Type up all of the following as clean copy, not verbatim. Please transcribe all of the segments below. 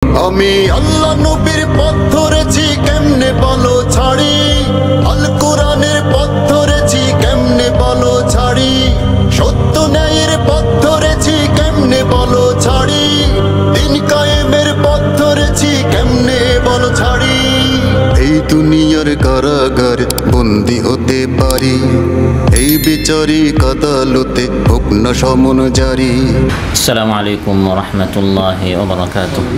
আমি আল্লাহ নবীর পথ ধরেছি কেমনে বলো ছাড়ি, আল কোরআনের পথ ধরেছি কেমনে বলো ছাড়ি, সত্য ন্যায়ের পথ ধরেছি কেমনে বলো ছাড়ি, দিন কায়েমের পথ ধরেছি কেমনে বলো ছাড়ি। এই দুনিয়ার কারাগার বন্দি হতে পারি, এই বিচারিক আদালতে হোক না সমন জারি। আসসালামু আলাইকুম ওয়া রাহমাতুল্লাহি ওয়া বারাকাতুহু।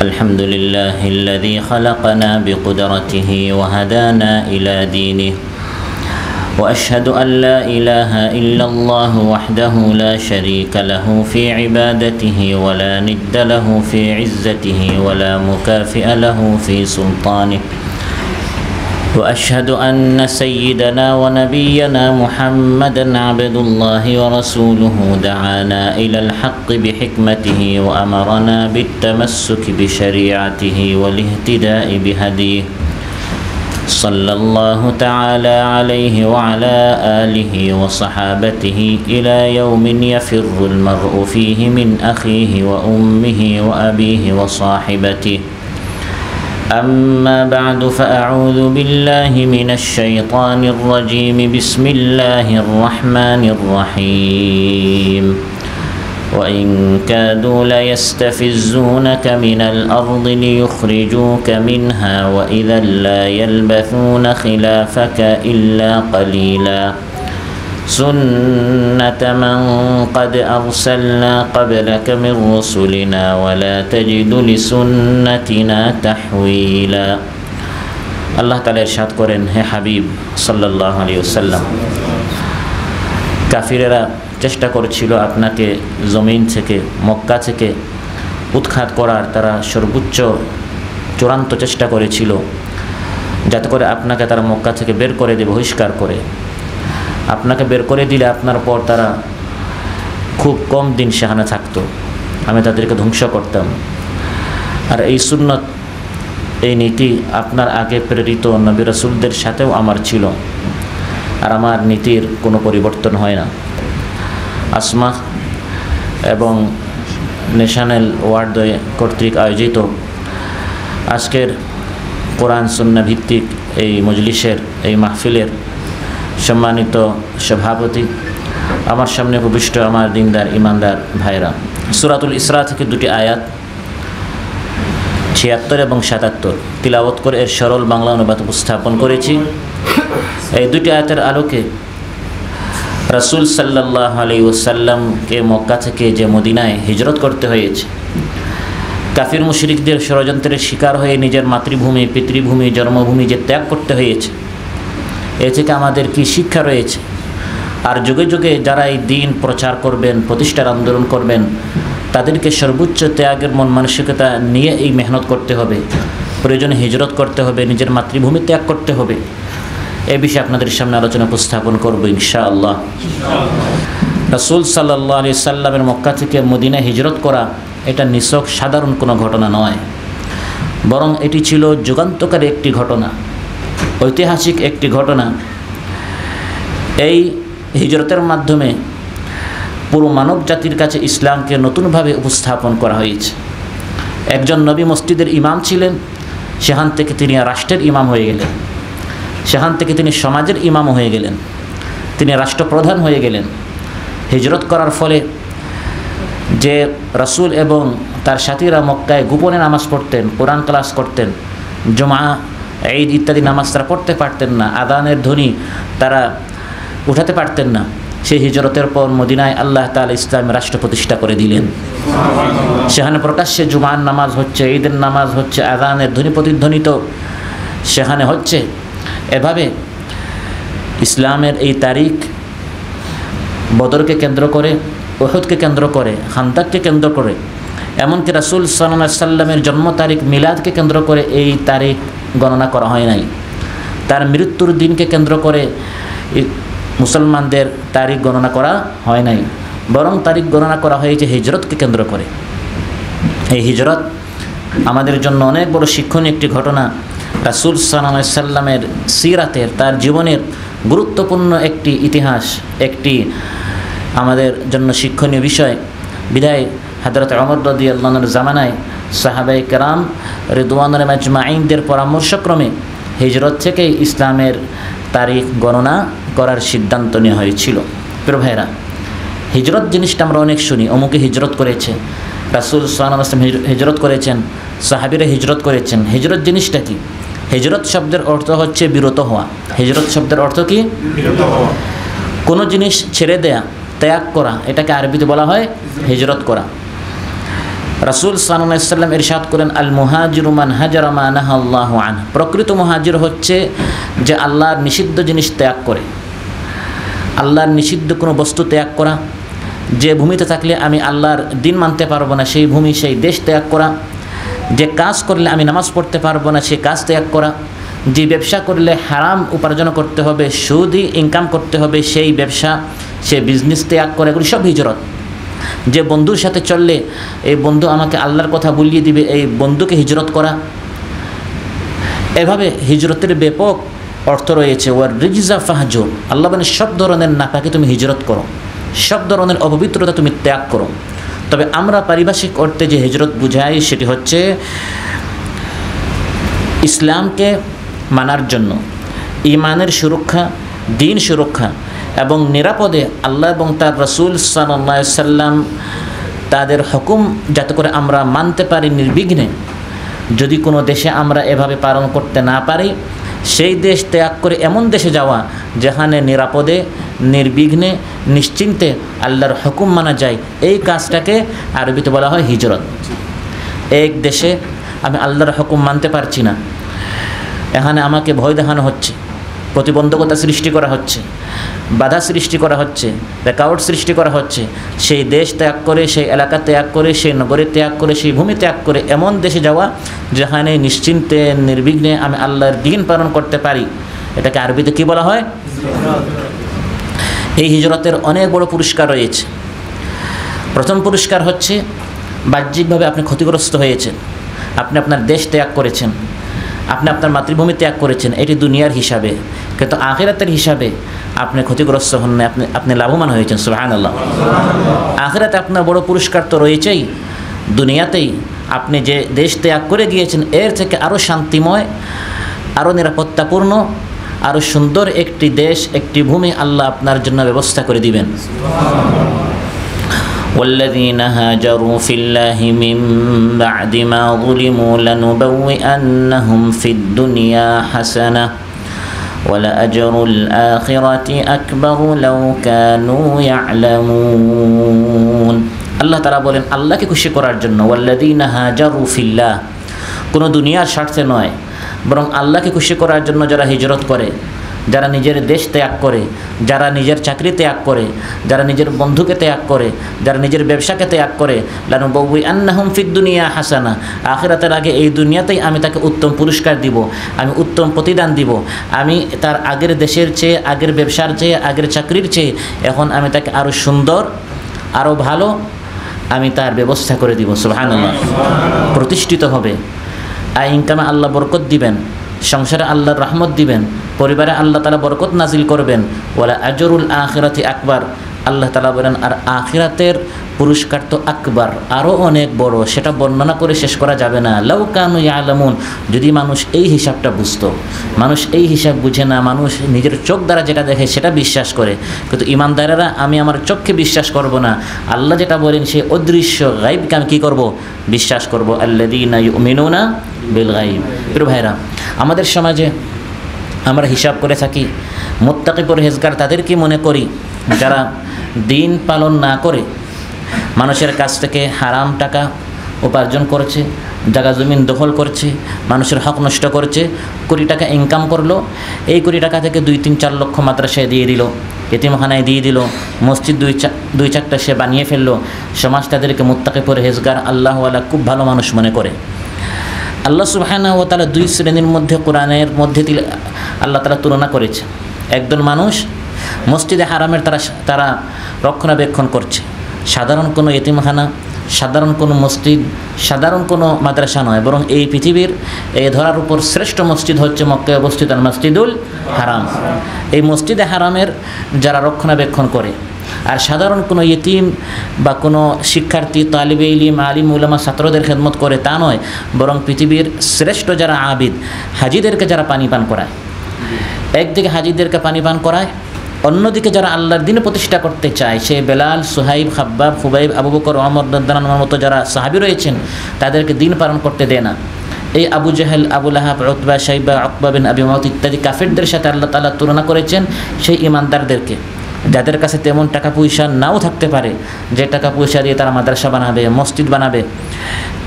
আলহামদুলিল্লাহিল্লাযী খালাকানা বিকুদরাতিহি ওয়া হাদানা ইলা দীনিহি ওয়া আশহাদু আন লা ইলাহা ইল্লাল্লাহ ওয়াহদাহু লা শারীকা লাহু ফি ইবাদাতিহি ওয়া লা নিদ্দা লাহু ফি ইজ্জাতিহি ওয়া লা মুকাফিআ লাহু ফি সুলতানিহি। وأشهد أن سيدنا ونبينا محمدًا عبد الله ورسوله دعانا إلى الحق بحكمته وأمرنا بالتمسك بشريعته والاهتداء بهديه صلى الله تعالى عليه وعلى آله وصحابته إلى يوم يفر المرء فيه من أخيه وأمه وأبيه وصاحبته. أما بعد فأعوذ بالله من الشيطان الرجيم. بسم الله الرحمن الرحيم. وإن كادوا ليستفزونك من الأرض ليخرجوك منها وإذا لا يلبثون خلافك إلا قليلا سنة من قد أرسلنا قبلك من رسلنا ولا تجد لسنتنا تحويلا. আল্লাহ তাআলা ইরশাদ করেন, হে হাবিব সাল্লাল্লাহু আলাইহি ওয়াসাল্লাম, কাফিরেরা চেষ্টা করেছিল আপনাকে জমিন থেকে, মক্কা থেকে উৎখাত করার। তারা সর্বোচ্চ চূড়ান্ত চেষ্টা করেছিল যাতে করে আপনাকে তারা মক্কা থেকে বের করে দেবে, বহিষ্কার করে। আপনাকে বের করে দিলে আপনার পর তারা খুব কম দিন সেখানে থাকতো, আমি তাদেরকে ধ্বংস করতাম। আর এই সুন্নত, এই নীতি আপনার আগে প্রেরিত নবী রাসূলদের সাথেও আমার ছিল, আর আমার নীতির কোনো পরিবর্তন হয় না। আসমা এবং ন্যাশনাল ওয়ার্ড কর্তৃক আয়োজিত আজকের কোরআন সুন্নাহ ভিত্তিক এই মজলিসের, এই মাহফিলের সম্মানিত সভাপতি, আমার সামনে উপবিষ্ট আমার দিনদার ইমানদার ভাইরা, সূরাতুল ইসরা থেকে দুটি আয়াত ৭৬ এবং ৭৭ তিলাওয়াত করে এর সরল বাংলা অনুবাদ উপস্থাপন করেছি। এই দুটি আয়াতের আলোকে রাসূল সাল্লাল্লাহু আলাইহি ওয়াসাল্লামকে মক্কা থেকে যে মদিনায় হিজরত করতে হয়েছে, কাফির মুশরিকদের ষড়যন্ত্রের শিকার হয়ে নিজের মাতৃভূমি, পিতৃভূমি, জন্মভূমি যে ত্যাগ করতে হয়েছে, এ থেকে আমাদের কি শিক্ষা রয়েছে? আর যুগে যুগে যারা এই দিন প্রচার করবেন, প্রতিষ্ঠার আন্দোলন করবেন, তাদেরকে সর্বোচ্চ ত্যাগের মন মানসিকতা নিয়ে এই মেহনত করতে হবে, প্রয়োজনে হিজরত করতে হবে, নিজের মাতৃভূমি ত্যাগ করতে হবে। এ বিষয়ে আপনাদের সামনে আলোচনা উপস্থাপন করব ইনশাআল্লাহ। রাসূল সাল্লাল্লাহু আলাইহি সাল্লামের মক্কা থেকে মদিনায় হিজরত করা এটা নিছক সাধারণ কোনো ঘটনা নয়, বরং এটি ছিল যুগান্তকারী একটি ঘটনা, ঐতিহাসিক একটি ঘটনা। এই হিজরতের মাধ্যমে পুরো মানব জাতির কাছে ইসলামকে নতুনভাবে উপস্থাপন করা হয়েছে। একজন নবী মসজিদের ইমাম ছিলেন, সেখান থেকে তিনি রাষ্ট্রের ইমাম হয়ে গেলেন, সেখান থেকে তিনি সমাজের ইমামও হয়ে গেলেন, তিনি রাষ্ট্রপ্রধান হয়ে গেলেন। হিজরত করার ফলে যে রাসূল এবং তার সাথীরা মক্কায় গোপনে নামাজ পড়তেন, কোরআন ক্লাস করতেন, জুমা, ঈদ ইত্যাদি নামাজ তারা পড়তে পারতেন না, আযানের ধ্বনি তারা উঠাতে পারতেন না। সেই হিজরতের পর মদিনায় আল্লাহ তাআলা ইসলামের রাষ্ট্র প্রতিষ্ঠা করে দিলেন। সেখানে প্রকাশ্যে জুমার নামাজ হচ্ছে, ঈদের নামাজ হচ্ছে, আযানের ধ্বনি প্রতিধ্বনিত সেখানে হচ্ছে। এভাবে ইসলামের এই তারিখ বদরকে কেন্দ্র করে, উহুদকে কেন্দ্র করে, খান্দাককে কেন্দ্র করে, এমনকি রাসূল সাল্লাল্লাহু আলাইহি সাল্লামের জন্ম তারিখ মিলাদকে কেন্দ্র করে এই তারিখ গণনা করা হয় নাই। তার মৃত্যুর দিনকে কেন্দ্র করে মুসলমানদের তারিখ গণনা করা হয় নাই, বরং তারিখ গণনা করা হয়েছে হিজরতকে কেন্দ্র করে। এই হিজরত আমাদের জন্য অনেক বড় শিক্ষণীয় একটি ঘটনা। রাসূল সাল্লাল্লাহু আলাইহি সাল্লামের সিরাতের, তার জীবনের গুরুত্বপূর্ণ একটি ইতিহাস, একটি আমাদের জন্য শিক্ষণীয় বিষয়। বিধায় হযরত ওমর রাদিয়াল্লাহু আনহুর জামানায় সাহাবায়ে কেরাম রিদওয়ানুল্লাহি আজমাইনদের পরামর্শক্রমে হিজরত থেকে ইসলামের তারিখ গণনা করার সিদ্ধান্ত নেওয়া হয়েছিল। প্রিয় ভাইরা, হিজরত জিনিসটা আমরা অনেক শুনি, অমুকে হিজরত করেছে, রাসূল সাল্লাল্লাহু আলাইহি ওয়াসাল্লাম হিজরত করেছেন, সাহাবীরা হিজরত করেছেন। হিজরত জিনিসটা কি? হিজরত শব্দের অর্থ হচ্ছে বিরত হওয়া। হিজরত শব্দের অর্থ কি? বিরত হওয়া। কোনো জিনিস ছেড়ে দেয়া, ত্যাগ করা, এটাকে আরবিতে বলা হয় হিজরত করা। রাসূল সাল্লাল্লাহু আলাইহি ওয়াসাল্লাম ইরশাদ করেন, আল মুহাজিরু মান হাজারা মা নাহাল্লাহু আনহু। প্রকৃত মুহাজির হচ্ছে যে আল্লাহর নিষিদ্ধ জিনিস ত্যাগ করে, আল্লাহর নিষিদ্ধ কোনো বস্তু ত্যাগ করা। যে ভূমিতে থাকলে আমি আল্লাহর দিন মানতে পারবো না সেই ভূমি, সেই দেশ ত্যাগ করা। যে কাজ করলে আমি নামাজ পড়তে পারবো না সেই কাজ ত্যাগ করা। যে ব্যবসা করলে হারাম উপার্জন করতে হবে, সুদি ইনকাম করতে হবে, সেই ব্যবসা, সেই বিজনেস ত্যাগ করা, এগুলি সব হিজরত। যে বন্ধুর সাথে চললে এই বন্ধু আমাকে আল্লাহর কথা বলিয়ে দিবে, এই বন্ধুকে হিজরত করা। এভাবে হিজরতের ব্যাপক অর্থ রয়েছে। ওয়ার রিজা ফাহজুর, আল্লাহ বলেন সব ধরনের নাপাকে তুমি হিজরত করো, সব ধরনের অপবিত্রতা তুমি ত্যাগ করো। তবে আমরা পারিভাষিক অর্থে যে হিজরত বুঝাই সেটি হচ্ছে ইসলামকে মানার জন্য, ঈমানের সুরক্ষা, দিন সুরক্ষা এবং নিরাপদে আল্লাহ এবং তার রাসূল সাল্লাল্লাহু আলাইহি ওয়াসাল্লাম তাদের হুকুম যাতে করে আমরা মানতে পারি নির্বিঘ্নে। যদি কোনো দেশে আমরা এভাবে পালন করতে না পারি, সেই দেশ ত্যাগ করে এমন দেশে যাওয়া যেখানে নিরাপদে, নির্বিঘ্নে, নিশ্চিন্তে আল্লাহর হুকুম মানা যায়, এই কাজটাকে আরবিতে বলা হয় হিজরত। এক দেশে আমি আল্লাহর হুকুম মানতে পারছি না, এখানে আমাকে ভয় দেখানো হচ্ছে, প্রতিবন্ধকতা সৃষ্টি করা হচ্ছে, বাধা সৃষ্টি করা হচ্ছে, ব্যাকআউট সৃষ্টি করা হচ্ছে, সেই দেশ ত্যাগ করে, সেই এলাকা ত্যাগ করে, সেই নগরে ত্যাগ করে, সেই ভূমি ত্যাগ করে এমন দেশে যাওয়া যেখানে নিশ্চিন্তে, নির্বিঘ্নে আমি আল্লাহর দিন পালন করতে পারি, এটাকে আরবিতে কি বলা হয়? এই হিজরতের অনেক বড় পুরস্কার রয়েছে। প্রথম পুরস্কার হচ্ছে বাহ্যিকভাবে আপনি ক্ষতিগ্রস্ত হয়েছেন, আপনি আপনার দেশ ত্যাগ করেছেন, আপনি আপনার মাতৃভূমি ত্যাগ করেছেন, এটি দুনিয়ার হিসাবে। কিন্তু আখিরাতের হিসাবে আপনি ক্ষতিগ্রস্ত হন না, আপনি লাভবান হয়েছেন। সুবহানাল্লাহ। আখিরাতে আপনার বড় পুরস্কার তো রয়েছেই, দুনিয়াতেই আপনি যে দেশ ত্যাগ করে গিয়েছেন এর থেকে আরও শান্তিময়, আরও নিরাপত্তাপূর্ণ, আরও সুন্দর একটি দেশ, একটি ভূমি আল্লাহ আপনার জন্য ব্যবস্থা করে দিবেন। والذين هاجروا في الله من بعد ما ظلموا لنبوئنهم في الدنيا حسنة ولأجر الآخرة أكبر لو كانوا يعلمون। আল্লাহ তাআলা বলেন আল্লাহকে খুশি করার জন্য ওয়াল্লাযীনা হাজারু ফিল্লাহ, কোনো দুনিয়ার স্বার্থে নয়, বরং আল্লাহকে খুশি করার জন্য যারা হিজরত করে, যারা নিজের দেশ ত্যাগ করে, যারা নিজের চাকরি ত্যাগ করে, যারা নিজের বন্ধুকে ত্যাগ করে, যারা নিজের ব্যবসাকে ত্যাগ করে, লানুবাউইআন্নাহুম ফিদ দুনিয়া হাসানা, আখিরাতের আগে এই দুনিয়াতেই আমি তাকে উত্তম পুরস্কার দিব, আমি উত্তম প্রতিদান দিব, আমি তার আগের দেশের চেয়ে, আগের ব্যবসার চেয়ে, আগের চাকরির চেয়ে এখন আমি তাকে আরও সুন্দর, আরও ভালো আমি তার ব্যবস্থা করে দিব। সুবহানাল্লাহ। প্রতিষ্ঠিত হবে, আয় ইনকামে আল্লাহ বরকত দিবেন, সংসারে আল্লাহর রহমত দিবেন, পরিবারে আল্লাহ তাআলা বরকত নাজিল করবেন। ওয়ালা আজরুল আখিরাতি আকবার, আল্লাহ তাআলা বলেন আর আখিরাতের পুরস্কার তো আকবার, আরও অনেক বড়, সেটা বর্ণনা করে শেষ করা যাবে না। লাউ কানু ইয়ালামুন, যদি মানুষ এই হিসাবটা বুঝতো। মানুষ এই হিসাব বুঝে না, মানুষ নিজের চোখ দ্বারা যেটা দেখে সেটা বিশ্বাস করে। কিন্তু ঈমানদারেরা আমি আমার চোখকে বিশ্বাস করব না, আল্লাহ যেটা বলেন সেই অদৃশ্য গায়বকে আমি কী করব? বিশ্বাস করব। আল্লাযীনা ইউমিনুনা বিল গায়ব। প্রিয় ভাইরা, আমাদের সমাজে আমরা হিসাব করে থাকি মুত্তাকি পরহেজগার তাদেরকে মনে করি যারা দিন পালন না করে মানুষের কাছ থেকে হারাম টাকা উপার্জন করছে, জায়গা জমিন দখল করছে, মানুষের হক নষ্ট করছে, কোটি টাকা ইনকাম করলো, এই কোটি টাকা থেকে 2-3-4 লক্ষ মাদ্রাসায় দিয়ে দিল, এতিমখানায় দিয়ে দিল, মসজিদ 2-4টা সে বানিয়ে ফেললো। সমাজ তাদেরকে মুত্তাকি পরহেজগার আল্লাহওয়ালা খুব ভালো মানুষ মনে করে। আল্লাহ সুবহানাহু ওয়া তাআলা 2 শ্রেণীর মধ্যে কোরআনের মধ্যে আল্লাহ তাআলা তুলনা করেছে। একদল মানুষ মসজিদে হারামের তারা রক্ষণাবেক্ষণ করছে, সাধারণ কোনো এতিমখানা, সাধারণ কোনো মসজিদ, সাধারণ কোনো মাদ্রাসা নয়, বরং এই পৃথিবীর এই ধরার উপর শ্রেষ্ঠ মসজিদ হচ্ছে মক্কায় অবস্থিত আল মসজিদুল হারাম। এই মসজিদে হারামের যারা রক্ষণাবেক্ষণ করে, আর সাধারণ কোনো ইতিম বা কোনো শিক্ষার্থী, তালিবে ইলিম, আলিম, উলামা, ছাত্রদের খেদমত করে তা নয়, বরং পৃথিবীর শ্রেষ্ঠ যারা আবিদ, হাজিদেরকে যারা পানি পান করায়, একদিকে হাজিদেরকে পানি পান করায়, অন্যদিকে যারা আল্লাহর দিনে প্রতিষ্ঠা করতে চায়, সে বেলাল, সুহাইব, খাব্বাব, খুবাইব, আবু বকর, ওমর রাদিয়াল্লাহু মতো যারা সাহাবী রয়েছেন, তাদেরকে দিন পালন করতে দেয় না। এই আবু জাহেল, আবু লাহাব, উতবা, শাইবা, উকবা বিন আবি মুআত ইত্যাদি কাফেরদের সাথে আল্লাহ তাআলা তুলনা করেছেন সেই ইমানদারদেরকে, যাদের কাছে তেমন টাকা পয়সা নাও থাকতে পারে, যে টাকা পয়সা দিয়ে তারা মাদ্রাসা বানাবে, মসজিদ বানাবে,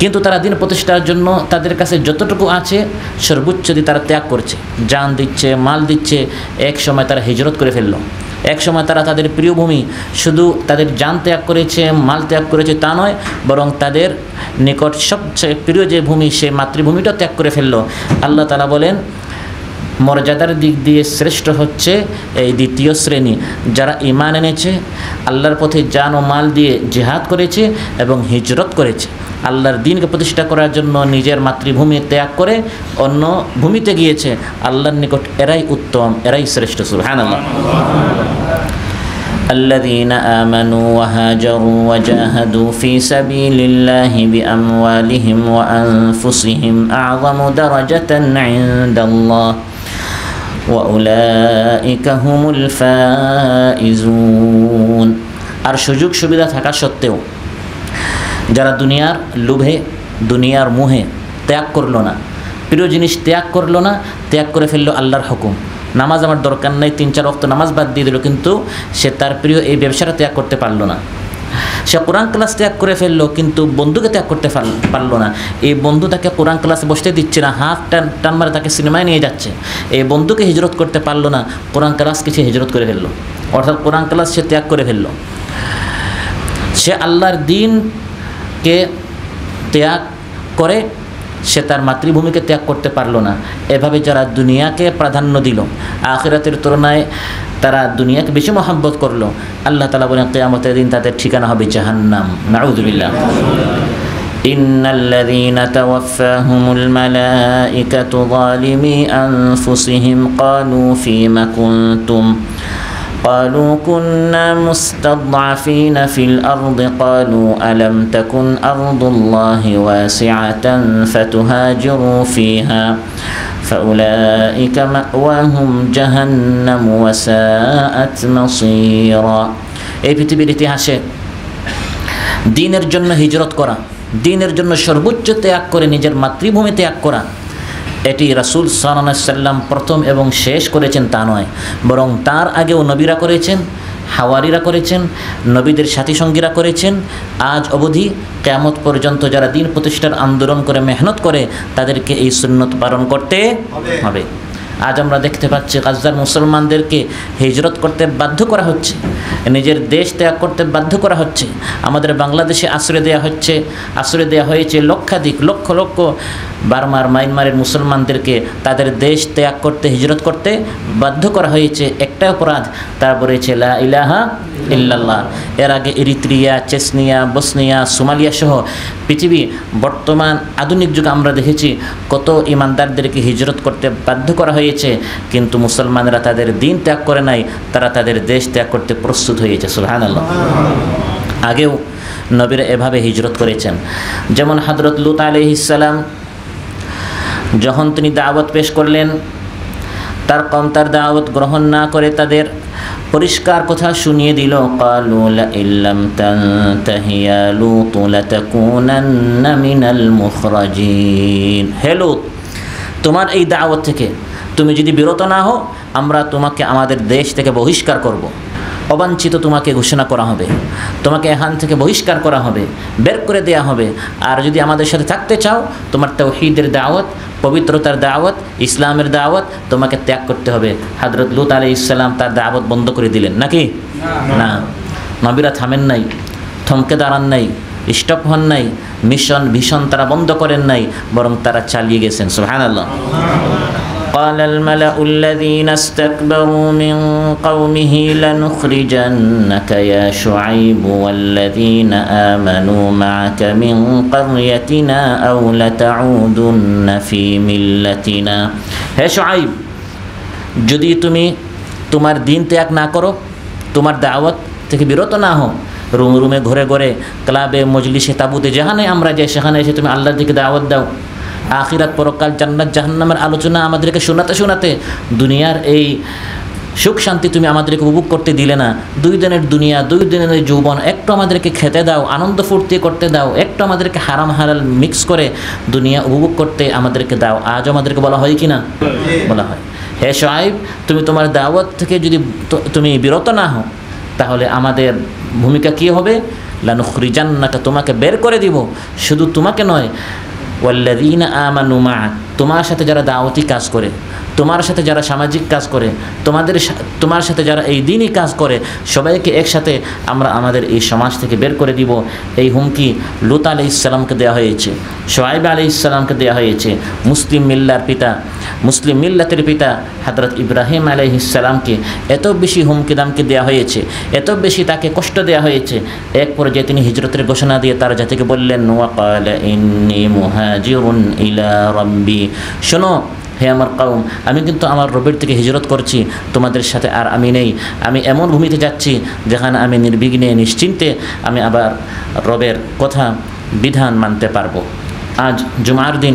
কিন্তু তারা দিন প্রতিষ্ঠার জন্য তাদের কাছে যতটুকু আছে সর্বোচ্চ দিয়ে তারা ত্যাগ করছে, জান দিচ্ছে, মাল দিচ্ছে। এক সময় তারা হিজরত করে ফেললো, এক সময় তারা তাদের প্রিয় ভূমি, শুধু তাদের জান ত্যাগ করেছে, মাল ত্যাগ করেছে তা নয়, বরং তাদের নিকট সবচেয়ে প্রিয় যে ভূমি, সে মাতৃভূমিটা ত্যাগ করে ফেললো। আল্লাহ তাআলা বলেন মর্যাদার দিক দিয়ে শ্রেষ্ঠ হচ্ছে এই দ্বিতীয় শ্রেণী, যারা ঈমান এনেছে, আল্লাহর পথে জান ও মাল দিয়ে জিহাদ করেছে এবং হিজরত করেছে, আল্লাহর দ্বীনকে প্রতিষ্ঠা করার জন্য নিজের মাতৃভূমি ত্যাগ করে অন্য ভূমিতে গিয়েছে। আল্লাহর নিকট এরাই উত্তম, এরাই শ্রেষ্ঠ। সুবহানাল্লাহ। الذين آمنوا وهاجروا وجاهدوا في سبيل الله بأموالهم وأنفسهم أعظم درجة عند الله وأولئك هم الفائزون। আর সুযোগ সুবিধা থাকা সত্ত্বেও যারা দুনিয়ার লোভে, দুনিয়ার মোহে ত্যাগ করলো না, প্রিয় জিনিস ত্যাগ করলো না, ত্যাগ করে ফেললো আল্লাহর হুকুম। নামাজ আমার দরকার নাই, 3-4 ওয়াক্ত নামাজ বাদ দিয়ে দিল, কিন্তু সে তার প্রিয় এই ব্যবসাটা ত্যাগ করতে পারলো না। সে কোরআন ক্লাস ত্যাগ করে ফেললো, কিন্তু বন্ধুকে ত্যাগ করতে পারলো না। এই বন্ধু তাকে কোরআন ক্লাসে বসতে দিচ্ছে না, হাত টান মারে তাকে সিনেমায় নিয়ে যাচ্ছে। এই বন্ধুকে হিজরত করতে পারলো না, কোরআন ক্লাসকে সে হিজরত করে ফেললো, অর্থাৎ কোরআন ক্লাস সে ত্যাগ করে ফেললো। সে আল্লাহর দ্বীনকে ত্যাগ করে সে তার মাতৃভূমিকে ত্যাগ করতে পারলো না। এভাবে যারা দুনিয়াকে প্রাধান্য দিল, আখিরাতের তুলনায় তারা দুনিয়াকে বেশি মহব্বত করলো, আল্লাহ তাআলা বলেন কিয়ামতের দিন তাদের ঠিকানা হবে জাহান্নাম। নাউযুবিল্লাহ। ইন্নাল্লাযীনা তাওয়াফফাহুমুল মালাঈকাতু যালিমি আনফুসিহিম ক্বালু ফীমা কুনতুম قالوا كنا مستضعفين في الأرض قالوا ألم تكن أرض الله واسعة فتهاجروا فيها فأولئك مأواهم جهنم وساءت مصيرا। এই পৃথিবীর ইতিহাসে দ্বীনের জন্য হিজরত করা, দ্বীনের জন্য সর্বোচ্চ ত্যাগ করে নিজের মাতৃভূমি ত্যাগ করা, এটি রাসূল সাল্লাল্লাহু আলাইহি সাল্লাম প্রথম এবং শেষ করেছেন তা নয়, বরং তার আগেও নবীরা করেছেন, হাওয়ারিরা করেছেন, নবীদের সাথী সঙ্গীরা করেছেন। আজ অবধি কিয়ামত পর্যন্ত যারা দ্বীন প্রতিষ্ঠার আন্দোলন করে মেহনত করে, তাদেরকে এই সুন্নত পালন করতে হবে। আজ আমরা দেখতে পাচ্ছি গাজার মুসলমানদেরকে হিজরত করতে বাধ্য করা হচ্ছে, নিজের দেশ ত্যাগ করতে বাধ্য করা হচ্ছে। আমাদের বাংলাদেশে আশ্রয় দেওয়া হয়েছে লক্ষাধিক, লক্ষ লক্ষ বার্মার, মায়ানমারের মুসলমানদেরকে তাদের দেশ ত্যাগ করতে, হিজরত করতে বাধ্য করা হয়েছে। একটা অপরাধ, তারপরে রয়েছে লা ইলাহা ইল্লাল্লাহ। এর আগে এরিত্রিয়া, চেচনিয়া, বসনিয়া, সোমালিয়া সহ পৃথিবী বর্তমান আধুনিক যুগে আমরা দেখেছি কত ইমানদারদেরকে হিজরত করতে বাধ্য করা হয়েছে, কিন্তু মুসলমানরা তাদের দিন ত্যাগ করে নাই, তারা তাদের দেশ ত্যাগ করতে প্রস্তুত হয়েছে। সুবহানাল্লাহ। আগেও নবীরা এভাবে হিজরত করেছেন। যেমন হযরত লূত আলাইহিস সালাম যখন তিনি দাওয়াত পেশ করলেন, তার কওম তার দাওয়াত গ্রহণ না করে তাদের পরিষ্কার কথা শুনিয়ে দিল। ক্বালু লা ইল্লাম তানতাহি ইয়া লূত লাতাকুনান্না মিনাল মুখরাজিন। হে লূত, তোমার এই দাওয়াত থেকে তুমি যদি বিরত না হও, আমরা তোমাকে আমাদের দেশ থেকে বহিষ্কার করব, অবাঞ্ছিত তোমাকে ঘোষণা করা হবে, তোমাকে এখান থেকে বহিষ্কার করা হবে, বের করে দেয়া হবে। আর যদি আমাদের সাথে থাকতে চাও, তোমার তাওহীদের দাওয়াত, পবিত্রতার দাওয়াত, ইসলামের দাওয়াত তোমাকে ত্যাগ করতে হবে। হযরত লূত আলাইহিস সালাম তার দাওয়াত বন্ধ করে দিলেন নাকি? না, নবীরা থামেন নাই, থমকে দাঁড়ান নাই, স্টপ হন নাই, ভীষণ তারা বন্ধ করেন নাই, বরং তারা চালিয়ে গেছেন। সুবহানাল্লাহ। قال الملأ الذين استكبروا من قومه لنخرجنك يا شعيب والذين آمنوا معك من قريتنا أو لتعودن في ملتنا হে শুআইব যদি তুমি তোমার দিন ত্যাগ না করো তোমার দাওয়াত থেকে বিরত না হও রুমে রুমে ঘরে ঘরে ক্লাবে মজলিসে তাবুতে যেখানে আমরা যাই সেখানে এসে তুমি আল্লাহর দিকে দাওয়াত দাও আখিরাত পরকাল জান্নাত জাহান্নামের আলোচনা আমাদেরকে শোনাতে শোনাতে দুনিয়ার এই সুখ শান্তি তুমি আমাদেরকে উপভোগ করতে দিলে না 2 দিনের দুনিয়া 2 দিনের যৌবন একটু আমাদেরকে খেতে দাও আনন্দ ফুর্তি করতে দাও একটু আমাদেরকে হারাম হালাল মিক্স করে দুনিয়া উপভোগ করতে আমাদেরকে দাও আজ আমাদেরকে বলা হয় কি না বলা হয় হে শুআইব তুমি তোমার দাওয়াত থেকে যদি তুমি বিরত না হও তাহলে আমাদের ভূমিকা কি হবে লানুখরিজান্নাকা তোমাকে বের করে দিব শুধু তোমাকে নয় ওয়াল্লাযীনা আমানু মা'আক তোমার সাথে যারা দাওয়াতি কাজ করে তোমার সাথে যারা সামাজিক কাজ করে তোমার সাথে যারা এই দিনই কাজ করে সবাইকে একসাথে আমরা আমাদের এই সমাজ থেকে বের করে দিব এই হুমকি লূত আলাইহিস সালামকে দেওয়া হয়েছে শুআইব আলাইহিস সালামকে দেওয়া হয়েছে মুসলিম মিল্লাতের পিতা হযরত ইব্রাহিম আলাইহিস সালামকে এত বেশি হুমকি দামকে দেওয়া হয়েছে এত বেশি তাকে কষ্ট দেওয়া হয়েছে এক পর্যায়ে তিনি হিজরতের ঘোষণা দিয়ে তার জাতিকে বললেন ওয়াকালা ইন্নী মুহাজিরুন ইলা রাব্বি শোনো হে আমার কওম আমি কিন্তু আমার রবের থেকে হিজরত করছি তোমাদের সাথে আর আমি নেই আমি এমন ভূমিতে যাচ্ছি যেখানে আমি নির্বিঘ্নে নিশ্চিন্তে আমি আবার রবের কথা বিধান মানতে পারবো আজ জুমার দিন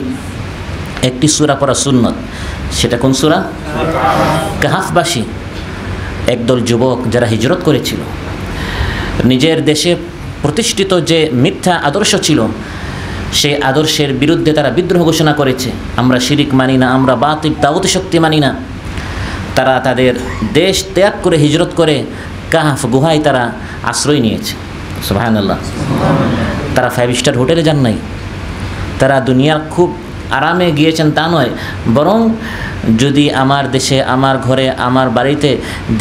একটি সূরা পড়া সুন্নত সেটা কোন সূরা কাহফবাসী একদল যুবক যারা হিজরত করেছিল নিজের দেশে প্রতিষ্ঠিত যে মিথ্যা আদর্শ ছিল সেই আদর্শের বিরুদ্ধে তারা বিদ্রোহ ঘোষণা করেছে আমরা শিরিক মানি না আমরা বাতিল তাগুতি শক্তি মানি না তারা তাদের দেশ ত্যাগ করে হিজরত করে কাহফ গুহায় তারা আশ্রয় নিয়েছে সুবহানাল্লাহ তারা 5 স্টার হোটেলে যান নাই তারা দুনিয়ার খুব আরামে গিয়েছেন তা নয় বরং যদি আমার দেশে আমার ঘরে আমার বাড়িতে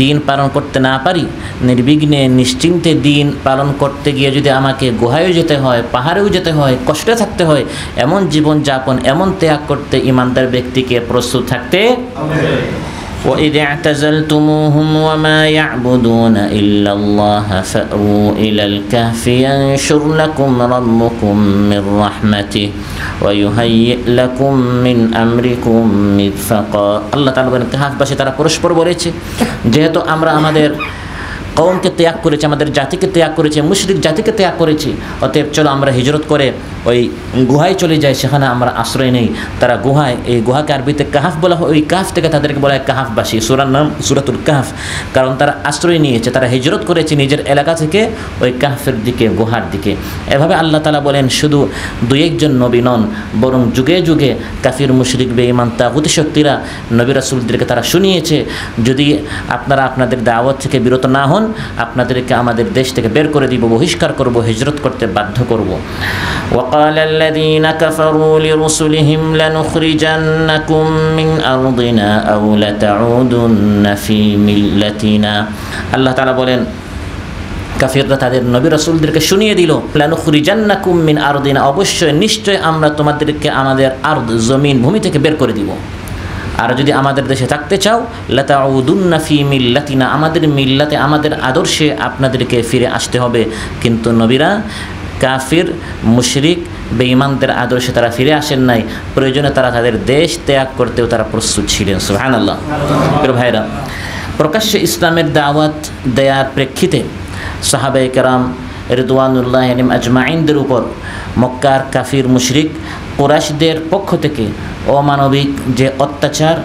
দিন পালন করতে না পারি নির্বিঘ্নে নিশ্চিন্তে দিন পালন করতে গিয়ে যদি আমাকে গুহায়ও যেতে হয় পাহাড়েও যেতে হয় কষ্টে থাকতে হয় এমন জীবন যাপন এমন ত্যাগ করতে ইমানদার ব্যক্তিকে প্রস্তুত থাকতে وَإِذِ اعْتَزَلْتُمُوهُمْ وَمَا يَعْبُدُونَ إِلَّا اللَّهَ فَأْوُوا إِلَى الْكَهْفِ يَنشُرْ لَكُمْ رَبُّكُم مِّن رَّحْمَتِهِ وَيُهَيِّئْ لَكُم مِّنْ أَمْرِكُم مِّرْفَقًا আল্লাহ তাআলা বলেন কাহফবাসী তারা পরস্পর বলেছে যেহেতু আমরা আমাদের কওমকে ত্যাগ করেছি আমাদের জাতিকে ত্যাগ করেছি মুশরিক জাতিকে ত্যাগ করেছি অতএব চলো আমরা হিজরত করে ওই গুহায় চলে যাই সেখানে আমরা আশ্রয় নেই তারা গুহায় এই গুহাকে আরবিতে কাহফ বলা হয় ওই কাহফ থেকে তাদেরকে বলা হয় কাহফবাসী সূরার নাম সূরাতুল কাহফ কারণ তারা আশ্রয় নিয়েছে তারা হিজরত করেছে নিজের এলাকা থেকে ওই কাহফের দিকে গুহার দিকে এভাবে আল্লাহ তাআলা বলেন শুধু 2-1 নবী নন বরং যুগে যুগে কাফির মুশরিক বেঈমান তাগুতি শক্তিরা নবী রাসূলদেরকে তারা শুনিয়েছে যদি আপনারা আপনাদের দাওয়াত থেকে বিরত না হন আপনাদেরকে আমাদের দেশ থেকে বের করে দিব বহিষ্কার করব হিজরত করতে বাধ্য করব وقال الذين كفروا لرسلهم لنخرجنكم من أرضنا أو لتعودن في ملتنا আল্লাহ তাআলা বলেন কাফিররা তাদের নবী রাসূলদেরকে শুনিয়ে দিল লানুখরিজান্নাকুম মিন আরদিনা অবশ্যই নিশ্চয় আমরা তোমাদেরকে আমাদের আরদ জমিন ভূমি থেকে বের করে দিব আর যদি আমাদের দেশে থাকতে চাও লাতাউদুন্না ফি মিল্লাতিনা আমাদের মিল্লাতে আমাদের আদর্শে আপনাদেরকে ফিরে আসতে হবে কিন্তু নবীরা কাফির মুশরিক বেঈমানদের আদর্শে তারা ফিরে আসেন নাই প্রয়োজনে তারা তাদের দেশ ত্যাগ করতেও তারা প্রস্তুত ছিলেন সুবহানাল্লাহ প্রিয় ভাইরা প্রকাশ্যে ইসলামের দাওয়াত দেওয়ার প্রেক্ষিতে সাহাবায়ে কেরাম রিদওয়ানুল্লাহি আলাইহিম আজমাইনদের উপর মক্কার কাফির মুশরিক কুরাইশদের পক্ষ থেকে অমানবিক যে অত্যাচার